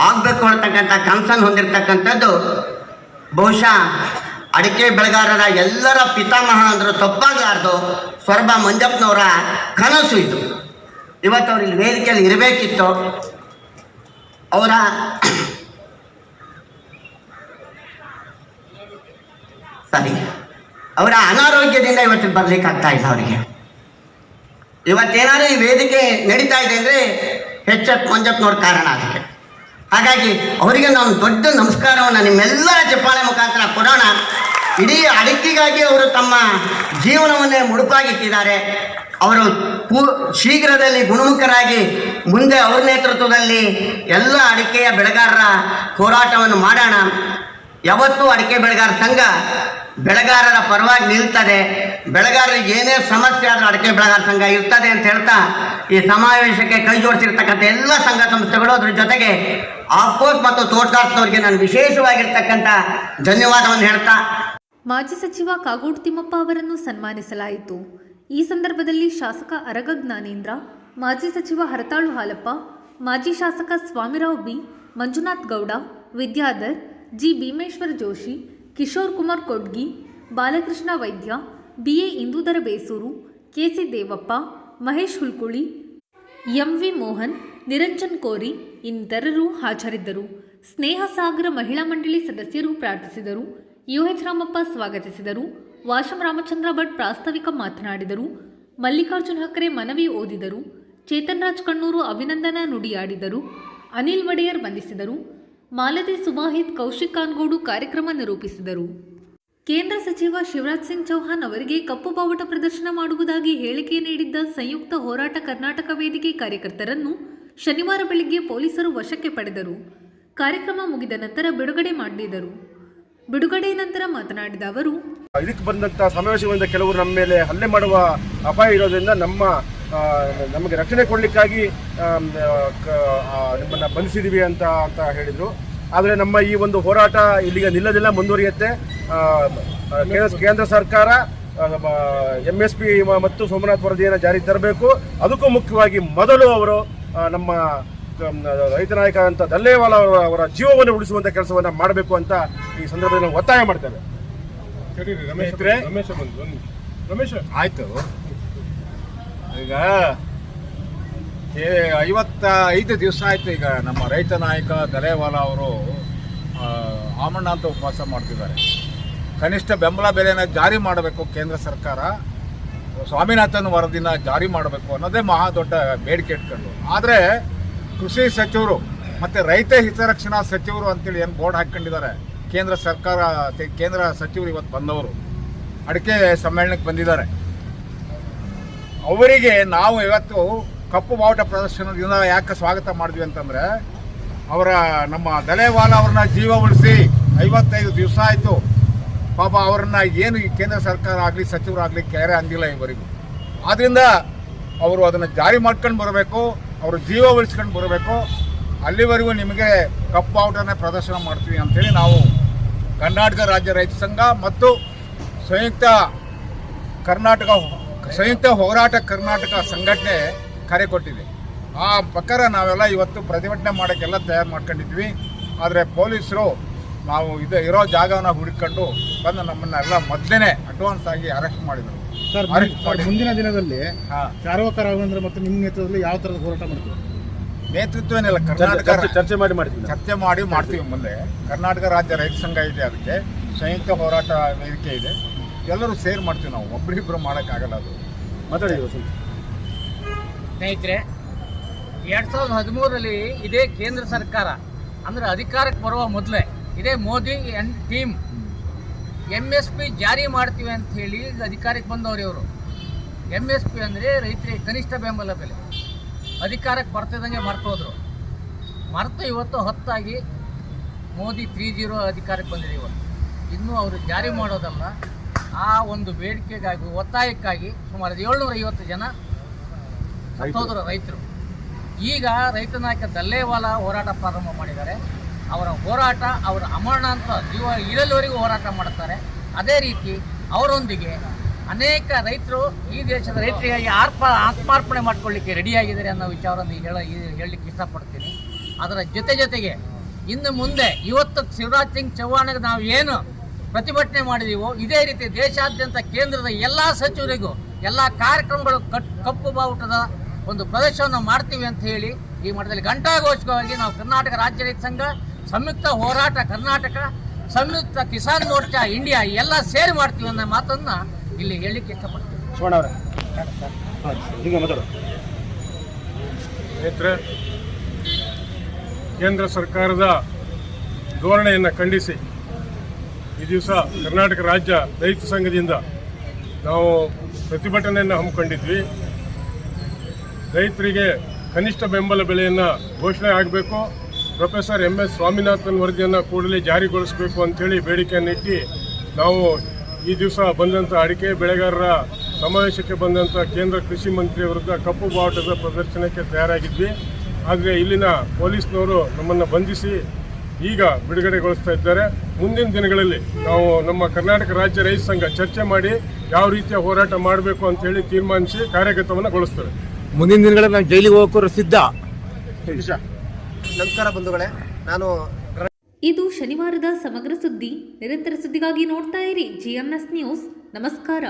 Speaker 7: ಆಗಬೇಕು ಹೇಳ್ತಕ್ಕಂಥ ಕನಸನ್ನು ಹೊಂದಿರತಕ್ಕಂಥದ್ದು ಬಹುಶಃ ಅಡಿಕೆ ಬೆಳೆಗಾರರ ಎಲ್ಲರ ಪಿತಾಮಹ ಅಂದರೂ ತಪ್ಪಾಗಲಾರ್ದು ಸೊರಬ ಮಂಜಪ್ಪನವರ ಕನಸು ಇದು. ಇವತ್ತು ಅವ್ರು ಇಲ್ಲಿ ವೇದಿಕೆಯಲ್ಲಿ ಇರಬೇಕಿತ್ತು. ಅವರ ಅವರ ಅನಾರೋಗ್ಯದಿಂದ ಇವತ್ತು ಬರ್ಲಿಕ್ಕೆ ಆಗ್ತಾ ಇಲ್ಲ ಅವರಿಗೆ. ಇವತ್ತೇನಾದ್ರೂ ಈ ವೇದಿಕೆ ನಡೀತಾ ಇದೆ ಅಂದರೆ ಎಚ್ ಮಂಜಪ್ಪನವ್ರ ಕಾರಣ ಅದಕ್ಕೆ. ಹಾಗಾಗಿ ಅವರಿಗೆ ನಾವು ದೊಡ್ಡ ನಮಸ್ಕಾರವನ್ನು ನಿಮ್ಮೆಲ್ಲರ ಚಪ್ಪಾಳೆ ಮುಖಾಂತರ ಕೊಡೋಣ. ಇಡೀ ಅಡಿಕೆಗಾಗಿ ಅವರು ತಮ್ಮ ಜೀವನವನ್ನೇ ಮುಡುಪಾಗಿಟ್ಟಿದ್ದಾರೆ. ಅವರು ಶೀಘ್ರದಲ್ಲಿ ಗುಣಮುಖರಾಗಿ ಮುಂದೆ ಅವ್ರ ನೇತೃತ್ವದಲ್ಲಿ ಎಲ್ಲ ಅಡಿಕೆಯ ಬೆಳೆಗಾರರ ಹೋರಾಟವನ್ನು ಮಾಡೋಣ. ಯಾವತ್ತೂ ಅಡಿಕೆ ಬೆಳೆಗಾರ ಸಂಘ ಬೆಳೆಗಾರರ ಪರವಾಗಿ ನಿಲ್ತದೆ. ಬೆಳೆಗಾರರಿಗೆ ಏನೇ ಸಮಸ್ಯೆ ಆದರೂ ಅಡಿಕೆ ಬೆಳೆಗಾರ ಸಂಘ ಇರ್ತದೆ ಅಂತ ಹೇಳ್ತಾ ಈ ಸಮಾವೇಶಕ್ಕೆ ಕೈ ಜೋಡಿಸಿರ್ತಕ್ಕಂಥ ಎಲ್ಲ ಸಂಘ ಸಂಸ್ಥೆಗಳು, ಅದ್ರ ಜೊತೆಗೆ ಆಫ್ಕೋರ್ಸ್ ಮತ್ತು ತೋಟಗಾರಿಕೆಯವರಿಗೆ ನಾನು ವಿಶೇಷವಾಗಿರ್ತಕ್ಕಂಥ ಧನ್ಯವಾದವನ್ನು ಹೇಳ್ತಾ,
Speaker 1: ಮಾಜಿ ಸಚಿವ ಕಾಗೋಡು ತಿಮ್ಮಪ್ಪ ಅವರನ್ನು ಸನ್ಮಾನಿಸಲಾಯಿತು. ಈ ಸಂದರ್ಭದಲ್ಲಿ ಶಾಸಕ ಅರಗ ಜ್ಞಾನೇಂದ್ರ, ಮಾಜಿ ಸಚಿವ ಹರತಾಳು ಹಾಲಪ್ಪ, ಮಾಜಿ ಶಾಸಕ ಸ್ವಾಮಿರಾವ್ ಬಿ, ಮಂಜುನಾಥ್ ಗೌಡ, ವಿದ್ಯಾಧರ್, ಜಿ ಭೀಮೇಶ್ವರ ಜೋಶಿ, ಕಿಶೋರ್ ಕುಮಾರ್ ಕೊಡ್ಗಿ, ಬಾಲಕೃಷ್ಣ ವೈದ್ಯ, BA ಇಂದೂಧರ Besuru, KC Devappa, Mahesh ಹುಲ್ಕುಳಿ, MV Mohan, Niranjan ಕೋರಿ ಇನ್ನಿತರರು ಹಾಜರಿದ್ದರು. ಸ್ನೇಹ ಸಾಗರ ಮಹಿಳಾ ಮಂಡಳಿ ಸದಸ್ಯರು ಪ್ರಾರ್ಥಿಸಿದರು. UH ರಾಮಪ್ಪ ಸ್ವಾಗತಿಸಿದರು. ವಾಶಂ ರಾಮಚಂದ್ರ ಭಟ್ ಪ್ರಾಸ್ತಾವಿಕ ಮಾತನಾಡಿದರು. ಮಲ್ಲಿಕಾರ್ಜುನ್ ಹಕ್ರೆ ಮನವಿ ಓದಿದರು. ಚೇತನ್ ರಾಜ್ ಕಣ್ಣೂರು ಅಭಿನಂದನಾ ನುಡಿಯಾಡಿದರು. ಅನಿಲ್ ಒಡೆಯರ್ ವಂದಿಸಿದರು. ಮಾಲತಿ ಸುಬಾಹಿತ್, ಕೌಶಿಕ್ ಕಾನ್ಗೋಡು ಕಾರ್ಯಕ್ರಮ ನಿರೂಪಿಸಿದರು. ಕೇಂದ್ರ ಸಚಿವ ಶಿವರಾಜ್ ಸಿಂಗ್ ಚೌಹಾಣ್ ಅವರಿಗೆ ಕಪ್ಪು ಬಾವುಟ ಪ್ರದರ್ಶನ ಮಾಡುವುದಾಗಿ ಹೇಳಿಕೆ ನೀಡಿದ್ದ ಸಂಯುಕ್ತ ಹೋರಾಟ ಕರ್ನಾಟಕ ವೇದಿಕೆ ಕಾರ್ಯಕರ್ತರನ್ನು ಶನಿವಾರ ಬೆಳಗ್ಗೆ ಪೊಲೀಸರು ವಶಕ್ಕೆ ಪಡೆದರು. ಕಾರ್ಯಕ್ರಮ ಮುಗಿದ ನಂತರ ಬಿಡುಗಡೆ ಮಾಡಿದರು. ಬಿಡುಗಡೆ ನಂತರ ಮಾತನಾಡಿದ ಅವರು,
Speaker 8: ಇದಕ್ಕೆ ಬಂದಂಥ ಸಮಾವೇಶಗಳಿಂದ ಕೆಲವರು ನಮ್ಮ ಮೇಲೆ ಹಲ್ಲೆ ಮಾಡುವ ಅಪಾಯ ಇರೋದ್ರಿಂದ ನಮಗೆ ರಕ್ಷಣೆ ಕೊಡಲಿಕ್ಕಾಗಿ ನಿಮ್ಮನ್ನು ಬಂಧಿಸಿದ್ದೀವಿ ಅಂತ ಹೇಳಿದರು. ಆದರೆ ನಮ್ಮ ಈ ಒಂದು ಹೋರಾಟ ಇಲ್ಲಿಗೆ ನಿಲ್ಲದಿಲ್ಲ, ಮುಂದುವರಿಯುತ್ತೆ. ಕೇಂದ್ರ ಸರ್ಕಾರ MSP ಮತ್ತು ಸೋಮನಾಥ್ ವರದಿಯನ್ನು ಜಾರಿಗೆ ತರಬೇಕು. ಅದಕ್ಕೂ ಮುಖ್ಯವಾಗಿ ಮೊದಲು ಅವರು ನಮ್ಮ ರೈತ ನಾಯಕ ಅಂತ ದಲ್ಲೇವಾಲ ಅವರ ಜೀವವನ್ನು ಉಳಿಸುವಂಥ ಕೆಲಸವನ್ನು ಮಾಡಬೇಕು ಅಂತ ಈ ಸಂದರ್ಭದಲ್ಲಿ ನಾವು ಒತ್ತಾಯ ಮಾಡ್ತೇವೆ.
Speaker 9: ರಮೇಶ್ ಆಯ್ತು. ಈಗ 55 ದಿವಸ ಆಯ್ತು ಈಗ ನಮ್ಮ ರೈತ ನಾಯಕ ದಲೇವಾಲ ಅವರು ಆಮರಣ ಅಂತ ಉಪವಾಸ ಮಾಡ್ತಿದ್ದಾರೆ. ಕನಿಷ್ಠ ಬೆಂಬಲ ಬೆಲೆನ ಜಾರಿ ಮಾಡಬೇಕು ಕೇಂದ್ರ ಸರ್ಕಾರ, ಸ್ವಾಮಿನಾಥನ್ ವರದಿನ ಜಾರಿ ಮಾಡಬೇಕು ಅನ್ನೋದೇ ಮಹಾ ದೊಡ್ಡ ಬೇಡಿಕೆ ಇಟ್ಕೊಂಡು. ಆದರೆ ಕೃಷಿ ಸಚಿವರು ಮತ್ತು ರೈತ ಹಿತರಕ್ಷಣಾ ಸಚಿವರು ಅಂತೇಳಿ ಏನು ಬೋರ್ಡ್ ಹಾಕ್ಕೊಂಡಿದ್ದಾರೆ ಕೇಂದ್ರ ಸರ್ಕಾರ, ಕೇಂದ್ರ ಸಚಿವರು ಇವತ್ತು ಬಂದವರು ಅಡಿಕೆ ಸಮ್ಮೇಳನಕ್ಕೆ ಬಂದಿದ್ದಾರೆ. ಅವರಿಗೆ ನಾವು ಇವತ್ತು ಕಪ್ಪು ಬಾವುಟ ಪ್ರದರ್ಶನದಿಂದ ಯಾಕೆ ಸ್ವಾಗತ ಮಾಡಿದ್ವಿ ಅಂತಂದರೆ, ನಮ್ಮ ದಲೇವಾಲ ಅವ್ರನ್ನ ಜೀವ ಉಳಿಸಿ 55 ದಿವಸ ಆಯಿತು. ಪಾಪ ಅವ್ರನ್ನ ಏನು ಈ ಕೇಂದ್ರ ಸರ್ಕಾರ ಆಗಲಿ ಸಚಿವರಾಗಲಿ ಕೆರೆ ಅಂದಿಲ್ಲ ಇವರಿಗೂ. ಆದ್ದರಿಂದ ಅವರು ಅದನ್ನು ಜಾರಿ ಮಾಡ್ಕೊಂಡು ಬರಬೇಕು, ಅವರು ಜೀವ ಉಳಿಸ್ಕೊಂಡು ಬರಬೇಕು. ಅಲ್ಲಿವರೆಗೂ ನಿಮಗೆ ಕಪ್ಪು ಬಾವುಟನೇ ಪ್ರದರ್ಶನ ಮಾಡ್ತೀವಿ ಅಂಥೇಳಿ ನಾವು ಕರ್ನಾಟಕ ರಾಜ್ಯ ರೈತ ಸಂಘ ಮತ್ತು ಸಂಯುಕ್ತ ಹೋರಾಟ ಕರ್ನಾಟಕ ಸಂಘಟನೆ ಕರೆ ಕೊಟ್ಟಿದೆ. ಆ ಪ್ರಕಾರ ನಾವೆಲ್ಲ ಇವತ್ತು ಪ್ರತಿಭಟನೆ ಮಾಡೋಕ್ಕೆಲ್ಲ ತಯಾರು ಮಾಡ್ಕೊಂಡಿದ್ವಿ. ಆದರೆ ಪೊಲೀಸರು ನಾವು ಇರೋ ಜಾಗವನ್ನು ಹುಡುಕೊಂಡು ಬಂದು ನಮ್ಮನ್ನೆಲ್ಲ ಮೊದಲೇ ಅಡ್ವಾನ್ಸ್ ಆಗಿ ಅರೆಸ್ಟ್ ಮಾಡಿದರು.
Speaker 4: ಮುಂದಿನ ದಿನದಲ್ಲಿ ಚಾರ್ವಾಕ ರಾಘವೇಂದ್ರ ಮತ್ತು ನಿಮ್ಮ ನೇತೃತ್ವದಲ್ಲಿ ಯಾವ ಥರದ ಹೋರಾಟ ಮಾಡ್ತೀವಿ?
Speaker 9: ನೇತೃತ್ವ ಏನಿಲ್ಲ, ಕರ್ನಾಟಕ
Speaker 8: ಚರ್ಚೆ ಮಾಡಿ
Speaker 9: ಮಾಡ್ತೀವಿ. ಮುಂದೆ ಕರ್ನಾಟಕ ರಾಜ್ಯ ರೈತ ಸಂಘ ಇದೆ, ಅದಕ್ಕೆ ಸಂಯುಕ್ತ ಹೋರಾಟ ವೇದಿಕೆ ಇದೆ, ಎಲ್ಲರೂ ಸೇರ್ ಮಾಡ್ತೀವಿ. ನಾವು ಒಬ್ಬರಿಬ್ಬರು ಮಾಡೋಕ್ಕಾಗಲ್ಲ. ಅದು
Speaker 8: ಮಾತಾಡಿ
Speaker 10: ಸ್ನೇಹಿತರೆ, 2013ರಲ್ಲಿ ಇದೇ ಕೇಂದ್ರ ಸರ್ಕಾರ ಅಂದರೆ ಅಧಿಕಾರಕ್ಕೆ ಬರುವ ಮೊದಲೇ ಇದೇ ಮೋದಿ ಆ್ಯಂಡ್ ಟೀಮ್ MSP ಜಾರಿ ಮಾಡ್ತೀವಿ ಅಂತ ಹೇಳಿ ಅಧಿಕಾರಕ್ಕೆ ಬಂದವರು ಇವರು. MSP ಅಂದರೆ ರೈತರಿಗೆ ಕನಿಷ್ಠ ಬೆಂಬಲ ಬೆಲೆ. ಅಧಿಕಾರಕ್ಕೆ ಬರ್ತಿದ್ದಂಗೆ ಮರ್ತೋದ್ರು. ಇವತ್ತು ಹೊತ್ತಾಗಿ ಮೋದಿ 3.0 ಅಧಿಕಾರಕ್ಕೆ ಬಂದಿದೆ. ಇವತ್ತು ಇನ್ನೂ ಅವರು ಜಾರಿ ಮಾಡೋದಲ್ಲ, ಆ ಒಂದು ಬೇಡಿಕೆಗಾಗಿ ಒತ್ತಾಯಕ್ಕಾಗಿ ಸುಮಾರು 750 ಜನ ಸತ್ತೋದ್ರು ರೈತರು. ಈಗ ರೈತ ನಾಯಕ ದಲ್ಲೇವಾಲ ಹೋರಾಟ ಪ್ರಾರಂಭ ಮಾಡಿದ್ದಾರೆ. ಅವರ ಹೋರಾಟ ಅವರ ಅಮರಣ ಅಂತ ಜೀವ ಇರಲಿವರೆಗೂ ಹೋರಾಟ ಮಾಡ್ತಾರೆ. ಅದೇ ರೀತಿ ಅವರೊಂದಿಗೆ ಅನೇಕ ರೈತರು ಈ ದೇಶದ ರೈತರಿಗಾಗಿ ಆತ್ಮಾರ್ಪಣೆ ಮಾಡ್ಕೊಳ್ಳಿಕ್ಕೆ ರೆಡಿಯಾಗಿದ್ದಾರೆ ಅನ್ನೋ ವಿಚಾರವನ್ನು ಹೇಳಲಿಕ್ಕೆ ಇಷ್ಟಪಡ್ತೀನಿ. ಅದರ ಜೊತೆಗೆ ಇನ್ನು ಮುಂದೆ ಇವತ್ತು ಶಿವರಾಜ್ ಸಿಂಗ್ ಚೌಹಾಣ್ಗೆ ನಾವು ಏನು ಪ್ರತಿಭಟನೆ ಮಾಡಿದೀವೋ ಇದೇ ರೀತಿ ದೇಶಾದ್ಯಂತ ಕೇಂದ್ರದ ಎಲ್ಲ ಸಚಿವರಿಗೂ ಎಲ್ಲ ಕಾರ್ಯಕ್ರಮಗಳು ಕಪ್ಪು ಬಾವುಟದ ಒಂದು ಪ್ರದರ್ಶನವನ್ನು ಮಾಡ್ತೀವಿ ಅಂತ ಹೇಳಿ ಈ ಮಟ್ಟದಲ್ಲಿ ಘಂಟಾಘೋಷವಾಗಿ ನಾವು ಕರ್ನಾಟಕ ರಾಜ್ಯ ರೈತ ಸಂಘ, ಸಂಯುಕ್ತ ಹೋರಾಟ ಕರ್ನಾಟಕ, ಸಂಯುಕ್ತ ಕಿಸಾನ್ ಮೋರ್ಚಾ ಇಂಡಿಯಾ ಎಲ್ಲ ಸೇರಿ ಮಾಡ್ತೀವಿ ಅನ್ನೋ ಮಾತನ್ನ ಇಲ್ಲಿ ಹೇಳಲಿಕ್ಕೆ ಇಷ್ಟಪಡ್ತೀವಿ.
Speaker 11: ಸ್ನೇಹಿತರೆ, ಕೇಂದ್ರ ಸರ್ಕಾರದ ಧೋರಣೆಯನ್ನು ಖಂಡಿಸಿ ಈ ದಿವಸ ಕರ್ನಾಟಕ ರಾಜ್ಯ ರೈತ ಸಂಘದಿಂದ ನಾವು ಪ್ರತಿಭಟನೆಯನ್ನು ಹಮ್ಮಿಕೊಂಡಿದ್ವಿ. ರೈತರಿಗೆ ಕನಿಷ್ಠ ಬೆಂಬಲ ಬೆಲೆಯನ್ನು ಘೋಷಣೆ ಆಗಬೇಕು, ಪ್ರೊಫೆಸರ್ MS ಸ್ವಾಮಿನಾಥನ್ ವರದಿಯನ್ನು ಕೂಡಲೇ ಜಾರಿಗೊಳಿಸಬೇಕು ಅಂಥೇಳಿ ಬೇಡಿಕೆಯನ್ನಿಟ್ಟು ನಾವು ಈ ದಿವಸ ಬಂದಂಥ ಅಡಿಕೆ ಬೆಳೆಗಾರರ ಸಮಾವೇಶಕ್ಕೆ ಬಂದಂಥ ಕೇಂದ್ರ ಕೃಷಿ ಮಂತ್ರಿ ವಿರುದ್ಧ ಕಪ್ಪು ಬಾವುಟದ ಪ್ರದರ್ಶನಕ್ಕೆ ತಯಾರಾಗಿದ್ವಿ. ಆದರೆ ಇಲ್ಲಿನ ಪೊಲೀಸ್ನವರು ನಮ್ಮನ್ನು ಬಂಧಿಸಿ ಈಗ ಬಿಡುಗಡೆಗೊಳಿಸ್ತಾ ಇದ್ದಾರೆ. ಮುಂದಿನ ದಿನಗಳಲ್ಲಿ ನಾವು ನಮ್ಮ ಕರ್ನಾಟಕ ರಾಜ್ಯ ರೈತ ಸಂಘ ಚರ್ಚೆ ಮಾಡಿ ಯಾವ ರೀತಿಯ ಹೋರಾಟ ಮಾಡಬೇಕು ಅಂಥೇಳಿ ತೀರ್ಮಾನಿಸಿ ಕಾರ್ಯಗತವನ್ನು ಗೊಳಿಸ್ತೇವೆ.
Speaker 9: ಮುಂದಿನ ದಿನಗಳಲ್ಲಿ ನಾವು ಜೈಲಿಗೆ ಹೋಗೋರು ಸಿದ್ಧ.
Speaker 10: ನಮಸ್ಕಾರ ಬಂಧುಗಳೇ,
Speaker 1: ಇದು ಶನಿವಾರದ ಸಮಗ್ರ ಸುದ್ದಿ. ನಿರಂತರ ಸುದ್ದಿಗಾಗಿ ನೋಡ್ತಾ ಇರಿ GNS ನ್ಯೂಸ್. ನಮಸ್ಕಾರ.